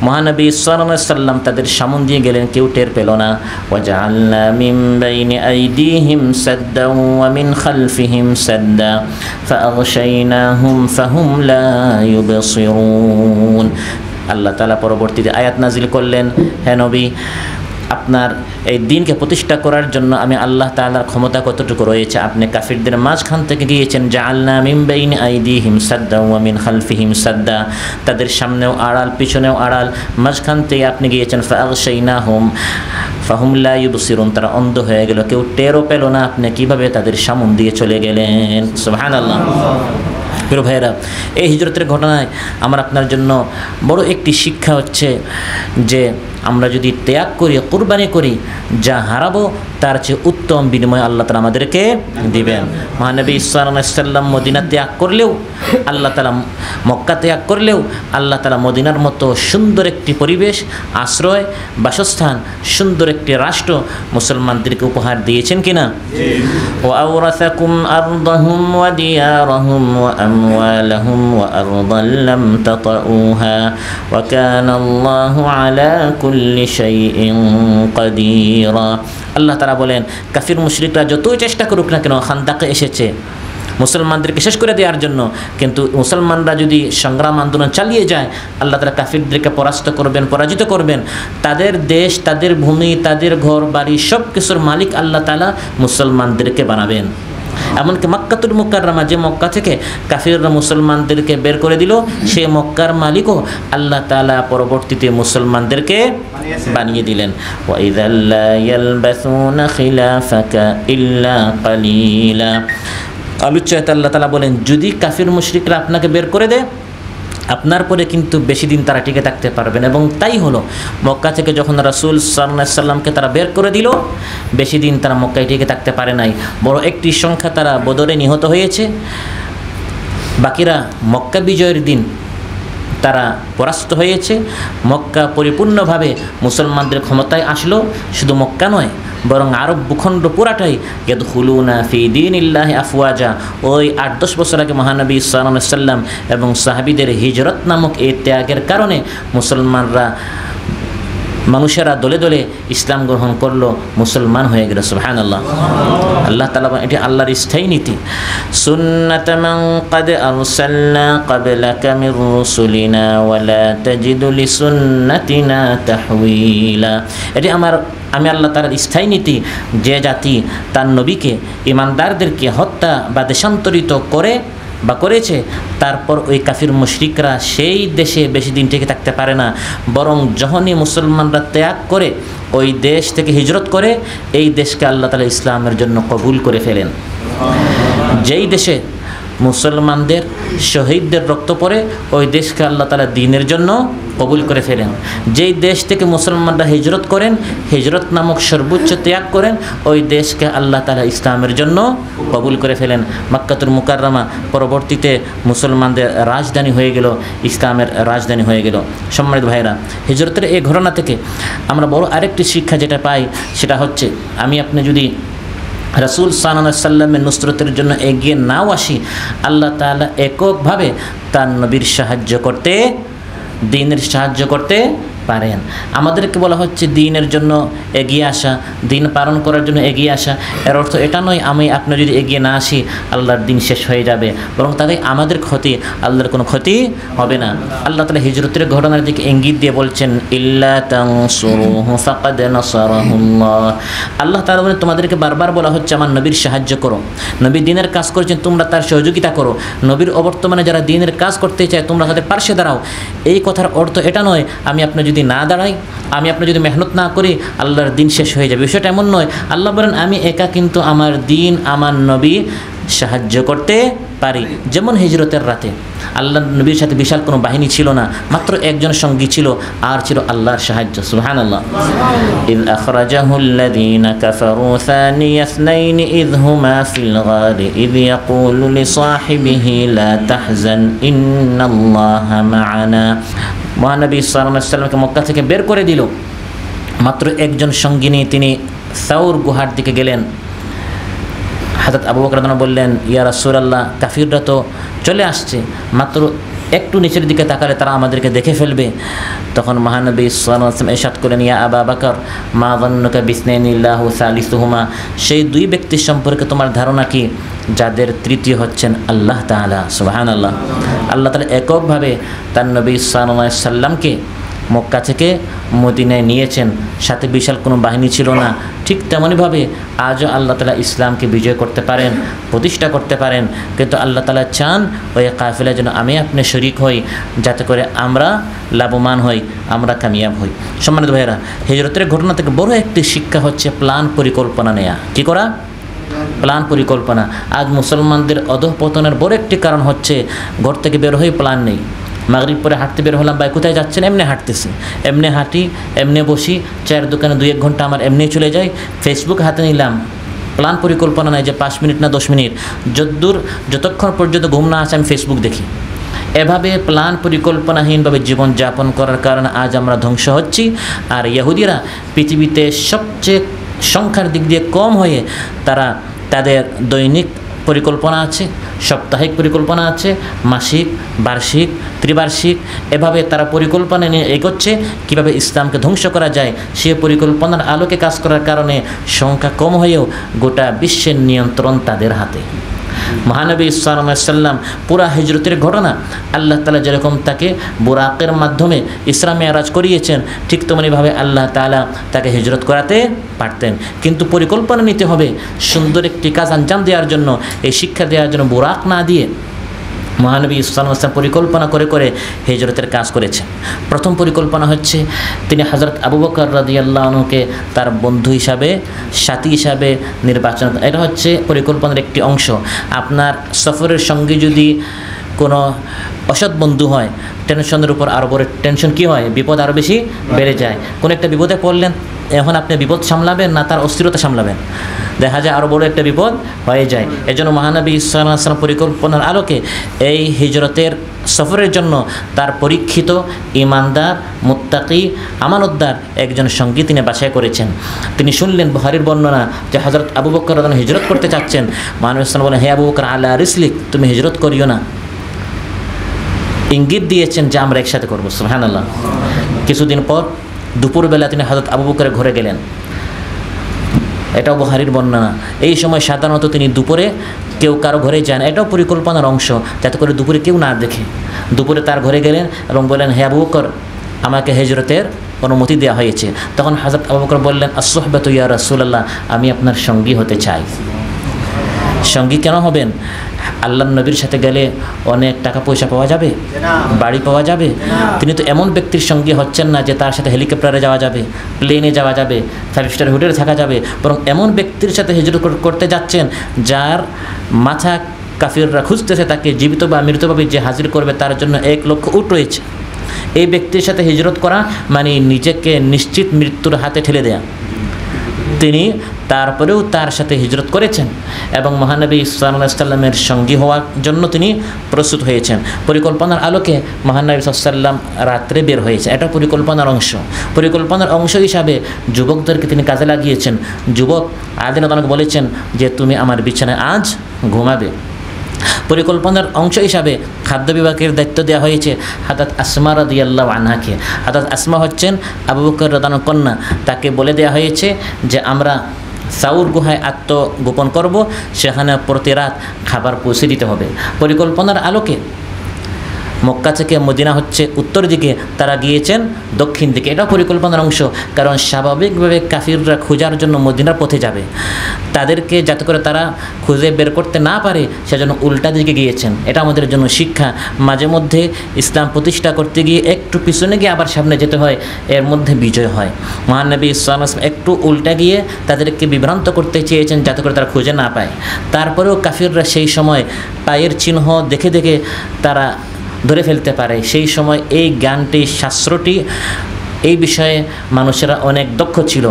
মহানবী সাল্লাল্লাহু আলাইহি ওয়াসাল্লাম তাদের সামনে দিয়ে গেলেন, কেউ টের পেল না। ওয়াজআলনা মিন বাইনি আইদিহিম সাদ্দাও ওয়া মিন খালফিহিম সাদ্দা ফাআগশাইনাহুম ফাহুম লা ইউবসিরুন। আল্লাহ তাআলা পরবর্তীতে আয়াত নাজিল করলেন, হে নবী, আপনার এই দিনকে প্রতিষ্ঠা করার জন্য আমি আল্লাহ তাআলার ক্ষমতা কতটুকু রয়েছে, আপনি কাফিরদের মাঝখান থেকে গিয়েছেন। জাআলনা মিন বাইনি আইদিহিম সাদ্দা ওয়া মিন খালফিহিম সাদ্দা, তাদের সামনেও আড়াল পিছনেও আড়াল, মাঝখান থেকে আপনি গিয়েছেন। ফাআগশাইনাহুম ফাহুম লা ইউবসিরুন, তারা অন্ধ হয়ে গেল, কেউ টেরও পেল না আপনি কিভাবে তাদের সামনে দিয়ে চলে গেলেন। সুবহানাল্লাহ। প্রিয় ভাইয়েরা, এই হিজরতের ঘটনায় আমার আপনার জন্য বড় একটি শিক্ষা হচ্ছে যে আমরা যদি ত্যাগ করি, কুরবানি করি, যা হারাবো তার চেয়ে উত্তম বিনিময় আল্লাহ তাআলা আমাদেরকে দিবেন। মহানবী সাল্লাল্লাহু আলাইহি ওয়াসাল্লাম মদিনা ত্যাগ করলেও, আল্লাহ তাআলা মক্কা ত্যাগ করলেও, আল্লাহ তাআলা মদিনার মতো সুন্দর একটি পরিবেশ, আশ্রয়, বাসস্থান, সুন্দর একটি রাষ্ট্র মুসলমানদেরকে উপহার দিয়েছেন কিনা? ওয়া আওরাসাকুম আরদাহুম ওয়া দিয়ারাহুম ওয়া أموالهم وأرضا لم تطئوها وكان الله على كل شيء قديرا আল্লাহ তাআলা বলেন কাফির মুশরিকরা যতই চেষ্টা করুক না কেন খান্দাকে এসেছে মুসলমানদেরকে শেষ করে দেওয়ার জন্য, কিন্তু মুসলমানরা যদি সংগ্রাম আন্দোলন চালিয়ে যায় আল্লাহ তাআলা কাফিরদেরকে পরাস্ত করবেন, পরাজিত করবেন। তাদের দেশ, তাদের ভূমি, তাদের ঘর বাড়ি সব কিছুর মালিক আল্লাহ তাআলা মুসলমানদেরকে বানাবেন। এমনকি মক্কাতুল মুকাররমা, যে মক্কা থেকে কাফিররা মুসলমানদেরকে বের করে দিল, সেই মক্কার মালিকও আল্লাহ তাআলা পরবর্তীতে মুসলমানদেরকে বানিয়ে দিলেন। ওয়াইযা লা ইয়ালবাসুনা খিলাফাকা ইল্লা কালিলা। আলোচ্যত আল্লাহ তাআলা বলেন যদি কাফির মুশরিকরা আপনাকে বের করে দেয় আপনার পরে কিন্তু বেশি দিন তারা টিকে থাকতে পারবেন। এবং তাই হলো, মক্কা থেকে যখন রাসূল সাল্লাল্লাহু আলাইহি সাল্লামকে তারা বের করে দিল বেশি দিন তারা মক্কায় টিকে থাকতে পারে নাই। বড় একটি সংখ্যা তারা বদরে নিহত হয়েছে, বাকিরা মক্কা বিজয়ের দিন তারা পরাস্ত হয়েছে। মক্কা পরিপূর্ণভাবে মুসলমানদের ক্ষমতায় আসলো। শুধু মক্কা নয়, বরং আরব ভূখণ্ড পুরাটাই ইয়াদখুলুনা ফি দীনিল্লাহি আফওয়াজা। ওই 8-10 বছর আগে মহানবী সাল্লাল্লাহু আলাইহি সাল্লাম এবং সাহাবীদের হিজরত নামক এই ত্যাগের কারণে মুসলমানরা, মানুষেরা দলে দলে ইসলাম গ্রহণ করলো, মুসলমান হয়ে গেল। সুবহানাল্লাহ। আল্লাহ তাআলা এটি আল্লাহর স্থায়ী নীতি। সুন্নাতা মান ক্বাদ আরসালনা ক্বাবলাকা মির রুসুলিনা ওয়া লা তাজিদু লিসুন্নাতিনা তাহওয়িলা। এটি আমি আল্লাহ তাআলার স্থায়ী নীতি। যে জাতি তার নবীকে, ঈমানদারদেরকে হত্যা বা দেশান্তরিত করেছে, তারপর ওই কাফির মুশরিকরা সেই দেশে বেশি দিন টিকে থাকতে পারে না। বরং যখনই মুসলমানরা ত্যাগ করে ওই দেশ থেকে হিজরত করে, এই দেশকে আল্লাহ তাআলা ইসলামের জন্য কবুল করে ফেলেন। যেই দেশে মুসলমানদের শহীদদের রক্ত পড়ে ওই দেশকে আল্লাহ তাআলা দ্বীনের জন্য কবুল করে ফেলেন। যেই দেশ থেকে মুসলমানরা হিজরত করেন, হিজরত নামক সর্বোচ্চ ত্যাগ করেন, ওই দেশকে আল্লাহ তাআলা ইসলামের জন্য কবুল করে ফেলেন। মক্কাতুল মুকাররমা পরবর্তীতে মুসলমানদের রাজধানী হয়ে গেল, ইসলামের রাজধানী হয়ে গেল। সম্মানিত ভাইরা, হিজরতের এই ঘটনা থেকে আমরা বড় আরেকটি শিক্ষা যেটা পাই সেটা হচ্ছে, আপনি যদি রাসূল সাল্লাল্লাহু আলাইহি সাল্লামের নুসরতের জন্য এগিয়ে নাও আসি, আল্লাহ তাআলা এককভাবে তার নবীর সাহায্য করতে, দ্বীনের সাহায্য করতে পারেন। আমাদেরকে বলা হচ্ছে দ্বীনের জন্য এগিয়ে আসা, দ্বীন পালন করার জন্য এগিয়ে আসা। এর অর্থ এটা নয় আপনি যদি এগিয়ে না আসি আল্লাহর দ্বীন শেষ হয়ে যাবে, বরং তাতে আমাদের ক্ষতি, আল্লাহর কোনো ক্ষতি হবে না। আল্লাহ তাআলা হিজরতের ঘটনার দিকে ইঙ্গিত দিয়ে বলছেন, ইল্লা তানসুরুহু ফাকাদ নাসারাহুল্লাহ। আল্লাহ তাআলা বলেন তোমাদেরকে বারবার বলা হচ্ছে আমার নবীর সাহায্য করো। নবী দ্বীনের কাজ করছেন, তোমরা তার সহযোগিতা করো। নবীর অবর্তমানে যারা দ্বীনের কাজ করতে চায় তোমরা তাদের পাশে দাঁড়াও। এই কথার অর্থ এটা নয় আপনি যদি না দাঁড়াই, আপনি যদি মেহনত না করি আল্লাহর দ্বীন শেষ হয়ে যাবে, বিষয়টা এমন নয়। আল্লাহ বলেন আমি একা কিন্তু আমার দ্বীন, আমার নবী সাহায্য করতে পারি। যেমন হিজরতের রাতে আল্লাহ নবীর সাথে বিশাল কোনো বাহিনী ছিল না, মাত্র একজন সঙ্গী ছিল, আর ছিল আল্লাহর সাহায্য। সুবহানাল্লাহ। ইয আখরাজাহুল্লাযীনা কাফারু সানিয়া ইসনাইনি ইয হুমা ফিল গারি ইয ইয়াকুলু লিসাহিবিহি লা তাহজান ইন্নাল্লাহা মা'ানা। মহানবী সাল্লাল্লাহু আলাইহি ওয়াসাল্লামকে মক্কা থেকে বের করে দিল, মাত্র একজন সঙ্গী নিয়ে তিনি সাউর গুহার দিকে গেলেন। হযরত আবু বকর রাদিয়াল্লাহু আনহু বললেন, ইয়া রাসূলুল্লাহ, কাফিররা তো চলে আসছে, মাত্র একটু নিচের দিকে তাকালে তারা আমাদেরকে দেখে ফেলবে। তখন মহানবী সাল্লাল্লাহু আলাইহি ওয়াসাল্লাম ইরশাদ করলেন, ইয়া আবা বকর মা যান্নুকা বিসনাইনিল্লাহু সালিসুহুমা। সেই দুই ব্যক্তির সম্পর্কে তোমার ধারণা কি যাদের তৃতীয় হচ্ছেন আল্লাহ তাআলা। সুবহানাল্লাহ। আল্লাহ তাআলা এককভাবে তার নবী সাল্লাল্লাহু আলাইহি ওয়াসাল্লামকে মক্কা থেকে মদিনায় নিয়েছেন, সাথে বিশাল কোনো বাহিনী ছিল না। ঠিক তেমনইভাবে আজও আল্লাহ তাআলা ইসলামকে বিজয় করতে পারেন, প্রতিষ্ঠা করতে পারেন, কিন্তু আল্লাহ তাআলা চান ওই কাফেলার জন্য আপনি শরীক হই, যাতে করে আমরা লাভবান হই, আমরা কামিয়াব হই। সম্মানিত ভাইয়েরা, হিজরতের ঘটনা থেকে বড় একটি শিক্ষা হচ্ছে প্ল্যান পরিকল্পনা নেয়া। কী করা? প্ল্যান পরিকল্পনা। আজ মুসলমানদের অধঃপতনের বড় একটি কারণ হচ্ছে ঘর থেকে বের হয়ে প্ল্যান নেই। মাগরিব পরে হাঁটতে বের হলাম, ভাই কোথায় যাচ্ছেন? এমনি হাঁটতেছি, এমনি হাঁটি, এমনি বসি, চায়ের দোকানে 2-1 ঘন্টা আমার এমনি চলে যায়। ফেসবুক হাতে নিলাম, প্ল্যান পরিকল্পনা নাই যে 5 মিনিট না 10 মিনিট, যতক্ষণ পর্যন্ত ঘুম না আসে আমি ফেসবুক দেখি। এভাবে প্ল্যান পরিকল্পনাহীনভাবে জীবনযাপন করার কারণে আজ আমরা ধ্বংস হচ্ছি। আর ইহুদিরা পৃথিবীতে সবচেয়ে সংখ্যার দিক দিয়ে কম হয়ে তারা তাদের দৈনিক পরিকল্পনা আছে, সাপ্তাহিক পরিকল্পনা আছে, মাসিক, বার্ষিক, ত্রিবার্ষিক, এভাবে তারা পরিকল্পনা নিয়ে এগোচ্ছে কীভাবে ইসলামকে ধ্বংস করা যায়। সে পরিকল্পনার আলোকে কাজ করার কারণে সংখ্যা কম হয়েও গোটা বিশ্বের নিয়ন্ত্রণ তাদের হাতে। মহানবী সাল্লাল্লাহু আলাইহি ওয়াসাল্লাম পুরা হিজরতের ঘটনা আল্লাহ তাআলা যেরকম তাকে বুরাকের মাধ্যমে ইসরা মিরাজ করিয়েছেন, ঠিক তেমনিভাবে আল্লাহ তাআলা তাকে হিজরত করাতে পারতেন, কিন্তু পরিকল্পনা নিতে হবে সুন্দর একটি কাজ আঞ্জাম দেওয়ার জন্য। এই শিক্ষা দেওয়ার জন্য বুরাক না দিয়ে মহানবী সাল্লাল্লাহু আলাইহি ওয়াসাল্লাম পরিকল্পনা করে করে হিজরতের কাজ করেছেন। প্রথম পরিকল্পনা হচ্ছে তিনি হযরত আবু বকর রাদিয়াল্লাহু আনহুকে তার বন্ধু হিসাবে, সাথী হিসাবে নির্বাচন। এটা হচ্ছে পরিকল্পনার একটি অংশ। আপনার সফরের সঙ্গে যদি কোনো অসৎ বন্ধু হয়, টেনশনের উপর আরও বড় টেনশন কী হয়, বিপদ আরও বেশি বেড়ে যায়। কোনো একটা বিপদে পড়লেন, এখন আপনি বিপদ সামলাবেন না তার অস্থিরতা সামলাবেন, দেখা যায় আরও বড় একটা বিপদ হয়ে যায়। এজন্য মহানবী সাল্লাল্লাহু আলাইহি ওয়াসাল্লাম পরিকল্পনার আলোকে এই হিজরতের সফরের জন্য তার পরীক্ষিত, ইমানদার, মুত্তাকি, আমানতদার একজন সঙ্গী তিনি বাছাই করেছেন। তিনি শুনলেন বুখারীর বর্ণনা যে হযরত আবু বকর রাদিয়াল্লাহু আনহু হিজরত করতে চাচ্ছেন। মহানবী সাল্লাল্লাহু আলাইহি ওয়াসাল্লাম বলেন, হে আবু বকর, আলা রিসলিক, তুমি হিজরত করিও না। ইঙ্গিত দিয়েছেন যে আমরা একসাথে করবো। সুবহানাল্লাহ। কিছুদিন পর দুপুরবেলা তিনি হযরত আবু বকরের ঘরে গেলেন, এটাও বুখারীর বর্ণনা। এই সময় সাধারণত তিনি দুপুরে কেউ কারো ঘরে যান, এটাও পরিকল্পনার অংশ, যাতে করে দুপুরে কেউ না দেখে। দুপুরে তার ঘরে গেলেন এবং বললেন, হে আবু বকর, আমাকে হিজরতের অনুমতি দেওয়া হয়েছে। তখন হযরত আবু বকর বললেন, আস-সুহবাতু ইয়া রাসূলুল্লাহ, আমি আপনার সঙ্গী হতে চাই। সঙ্গী কেন হবেন? আল্লাহর নবীর সাথে গেলে অনেক টাকা পয়সা পাওয়া যাবে, বাড়ি পাওয়া যাবে। তিনি তো এমন ব্যক্তির সঙ্গে হচ্ছেন না যে তার সাথে হেলিকপ্টারে যাওয়া যাবে, প্লেনে যাওয়া যাবে, 5 স্টার হোটেলে থাকা যাবে, বরং এমন ব্যক্তির সাথে হিজরত করতে যাচ্ছেন যার মাথা কাফিররা খুঁজতেছে তাকে জীবিত বা মৃতভাবে যে হাজির করবে, তার জন্য 1 লক্ষ উট রয়েছে। এই ব্যক্তির সাথে হিজরত করা মানে নিজেকে নিশ্চিত মৃত্যুর হাতে ঠেলে দেয়া। তিনি তারপরেও তার সাথে হিজরত করেছেন এবং মহানবী সাল্লাল্লাহু আলাইহি ওয়াসাল্লামের সঙ্গী হওয়ার জন্য তিনি প্রস্তুত হয়েছেন। পরিকল্পনার আলোকে মহানবী সাল্লাল্লাহু আলাইহি ওয়াসাল্লাম রাত্রে বের হয়েছে, এটা পরিকল্পনার অংশ। পরিকল্পনার অংশ হিসাবে যুবকদেরকে তিনি কাজে লাগিয়েছেন। যুবক আদিন তাকে বলেছেন যে তুমি আমার বিছানায় আজ ঘুমাবে। পরিকল্পনার অংশ হিসাবে খাদ্য বিভাগের দায়িত্ব দেওয়া হয়েছে হযরত আসমা রাদিয়াল্লাহু আনহাকে। হযরত আসমা হচ্ছেন আবু বকর রাদিয়াল্লাহু আনহুর কন্যা। তাকে বলে দেওয়া হয়েছে যে আমরা সাউর গুহায় আত্মগোপন করব, সেখানে প্রতি রাত খাবার পৌঁছে দিতে হবে। পরিকল্পনার আলোকে মক্কা থেকে মদিনা হচ্ছে উত্তর দিকে, তারা গিয়েছেন দক্ষিণ দিকে। এটাও পরিকল্পনার অংশ, কারণ স্বাভাবিকভাবে কাফিররা খোঁজার জন্য মদিনার পথে যাবে, তাদেরকে যাতে করে তারা খুঁজে বের করতে না পারে সেজন্য উল্টা দিকে গিয়েছেন। এটা আমাদের জন্য শিক্ষা। মাঝে মধ্যে ইসলাম প্রতিষ্ঠা করতে গিয়ে একটু পিছনে গিয়ে আবার সামনে যেতে হয়, এর মধ্যে বিজয় হয়। মহানবী সাল্লাল্লাহু আলাইহি ওয়াসাল্লাম একটু উল্টা গিয়ে তাদেরকে বিভ্রান্ত করতে চেয়েছেন যাতে করে তারা খুঁজে না পায়। তারপরেও কাফিররা সেই সময় পায়ের চিহ্ন দেখে দেখে তারা ধরে ফেলতে পারে। সেই সময় এই জ্ঞানটি, শাস্ত্রটি, এই বিষয়ে মানুষেরা অনেক দক্ষ ছিল,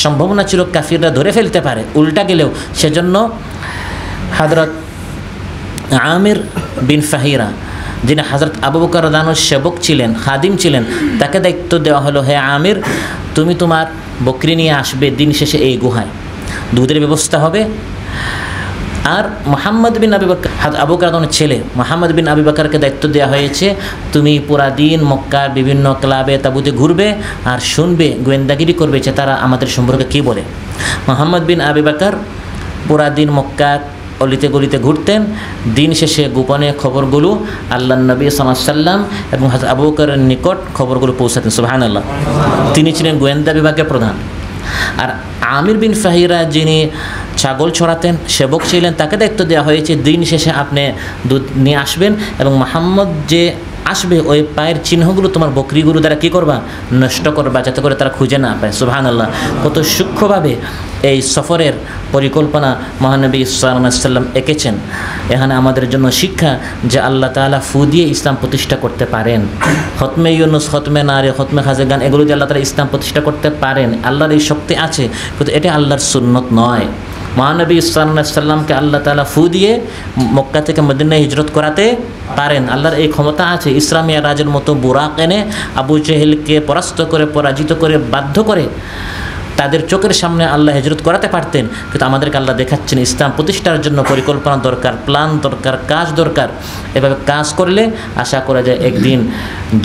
সম্ভাবনা ছিল কাফিররা ধরে ফেলতে পারে উল্টা গেলেও। সেজন্য হযরত আমির বিন ফাহিরা, যিনি হযরত আবু বকর রাদিয়াল্লাহু আনহুর সেবক ছিলেন, খাদিম ছিলেন, তাকে দায়িত্ব দেওয়া হলো, হে আমির, তুমি তোমার বকরি নিয়ে আসবে দিন শেষে এই গুহায়, দুধের ব্যবস্থা হবে। আর মুহাম্মদ বিন আবি বকর, আবু বকর রাদিয়াল্লাহু আনহুর ছেলে মুহাম্মদ বিন আবি বকরকে দায়িত্ব দেওয়া হয়েছে, তুমি পুরা দিন মক্কার বিভিন্ন ক্লাবে তাঁবুতে ঘুরবে আর শুনবে, গোয়েন্দাগিরি করবে যে তারা আমাদের সম্পর্কে কী বলে। মুহাম্মদ বিন আবি বকর পুরা দিন মক্কার অলিতে গলিতে ঘুরতেন, দিন শেষে গোপনে খবরগুলো আল্লাহর নবী সাল্লাল্লাহু আলাইহি ওয়াসাল্লাম এবং হযরত আবু বকরের নিকট খবরগুলো পৌঁছাতেন। সুবহানাল্লাহ। তিনি ছিলেন গোয়েন্দা বিভাগের প্রধান। আর আমির বিন ফাহিরা, যিনি ছাগল ছড়াতেন, সেবক ছিলেন, তাকে দায়িত্ব দেওয়া হয়েছে দিন শেষে আপনি দুধ নিয়ে আসবেন এবং মুহাম্মদ যে আসবে ওই পায়ের চিহ্নগুলো তোমার বকরিগুলো দ্বারা কী করবা, নষ্ট করবা, যাতে করে তারা খুঁজে না পায়। সুবহানাল্লাহ। কত সূক্ষ্মভাবে এই সফরের পরিকল্পনা মহানবী সাল্লাল্লাহু আলাইহি ওয়াসাল্লাম এঁকেছেন। এখানে আমাদের জন্য শিক্ষা যে আল্লাহ তাআলা ফু দিয়ে ইসলাম প্রতিষ্ঠা করতে পারেন। খতমে ইউনুস, খতমে নারে, খতমে খাজেগান, এগুলো দিয়ে আল্লাহ তাআলা ইসলাম প্রতিষ্ঠা করতে পারেন। আল্লাহর এই শক্তি আছে, কিন্তু এটা আল্লাহর সুন্নত নয়। মহানবী সাল্লাল্লাহু আলাইহি ওয়াসাল্লামকে আল্লাহ তাআলা ফু দিয়ে মক্কা থেকে মদিনায় হিজরত করাতে পারেন, আল্লাহর এই ক্ষমতা আছে। ইসরা মিরাজের মতো বুরাক এনে আবু জেহেলকে পরাস্ত করে, পরাজিত করে, বাধ্য করে তাদের চোখের সামনে আল্লাহ হিজরত করাতে পারতেন, কিন্তু আমাদেরকে আল্লাহ দেখাচ্ছেন ইসলাম প্রতিষ্ঠার জন্য পরিকল্পনা দরকার, প্ল্যান দরকার, কাজ দরকার। এভাবে কাজ করলে আশা করা যায় একদিন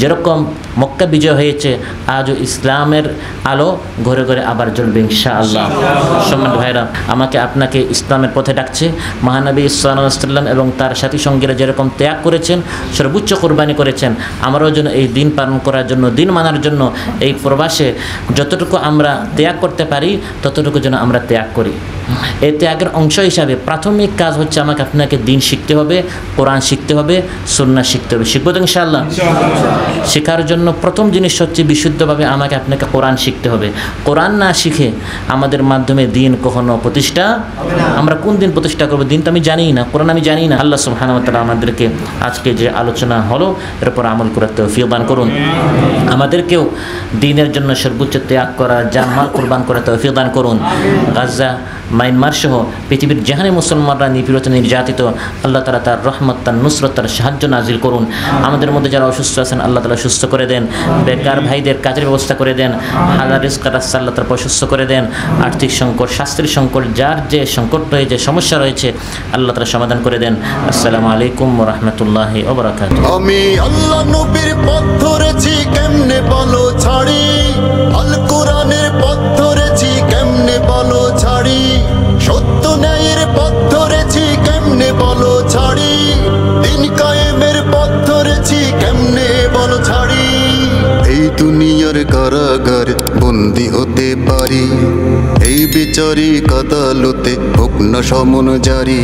যেরকম মক্কা বিজয় হয়েছে, আজও ইসলামের আলো ঘরে ঘরে আবার জ্বলবে ইনশাআল্লাহ। সম্মানিত ভাইরা, আমাকে আপনাকে ইসলামের পথে ডাকছে। মহানবী সাল্লাল্লাহু আলাইহি ওয়াসাল্লাম এবং তার সাথী সঙ্গীরা যেরকম ত্যাগ করেছেন, সর্বোচ্চ কোরবানি করেছেন, আমরাও যেন এই দিন পালন করার জন্য, দিন মানার জন্য এই প্রবাসে যতটুকু আমরা ত্যাগ করতে পারি ততটুকু যেন আমরা ত্যাগ করি। এই ত্যাগের অংশ হিসাবে প্রাথমিক কাজ হচ্ছে আমাকে আপনাকে দিন শিখতে হবে, কোরআন শিখতে হবে, সুন্নাহ শিখতে হবে। শিখবো তো ইনশাআল্লাহ? শেখার জন্য প্রথম জিনিস হচ্ছে বিশুদ্ধভাবে আমাকে আপনাকে কোরআন শিখতে হবে। কোরআন না শিখে আমাদের মাধ্যমে দিন কখনো প্রতিষ্ঠা, আমরা কোন দিন প্রতিষ্ঠা করবো? দিন তো আমি জানি না, কোরআন আমি জানি না। আল্লাহ সুবহানাহু ওয়া তাআলা আমাদেরকে আজকে যে আলোচনা হলো এর উপর আমল করার তৌফিক দান করুন। আমাদেরকেও দিনের জন্য সর্বোচ্চ ত্যাগ করা, জান মাল কুরবান করার তৌফিক দান করুন। গাজা, মায়ানমার সহ পৃথিবীর যেখানে মুসলমানরা নিপীড়িত, নির্যাতিত, আল্লাহ তাআলা তার রহমত, তার নুসরত, তার সাহায্য নাজিল করুন। আমাদের মধ্যে যারা অসুস্থ আছেন আল্লাহ তাআলা সুস্থ করে দেন। বেকার ভাইদের কাজের ব্যবস্থা করে দেন। হালাল রিজক রাস্তা আল্লাহ তাআলা সুস্থ করে দেন। আর্থিক সংকট, স্বাস্থ্যের সংকট, যার যে সংকট রয়েছে, সমস্যা রয়েছে, আল্লাহ তাআলা সমাধান করে দেন। আসসালামু আলাইকুম ওয়া রাহমাতুল্লাহি ওয়া বারাকাতুহু। আমি আল্লাহ নবীর পথ ধরেছি, কেমনে বলো ছাড়ি? আল কোরআনের পথ ধরেছি, কেমনে বলো ছাড়ি? সত্য ন্যায়ের পথ ধরেছি, কেমনে বলো ছাড়ি? দিন কায়েমের পথ ধরেছি, কেমনে বলো ছাড়ি? এই দুনিয়ার কারাগার বন্দী হতে পারি, এই বিচারিক আদালতে হোক না সমন জারি।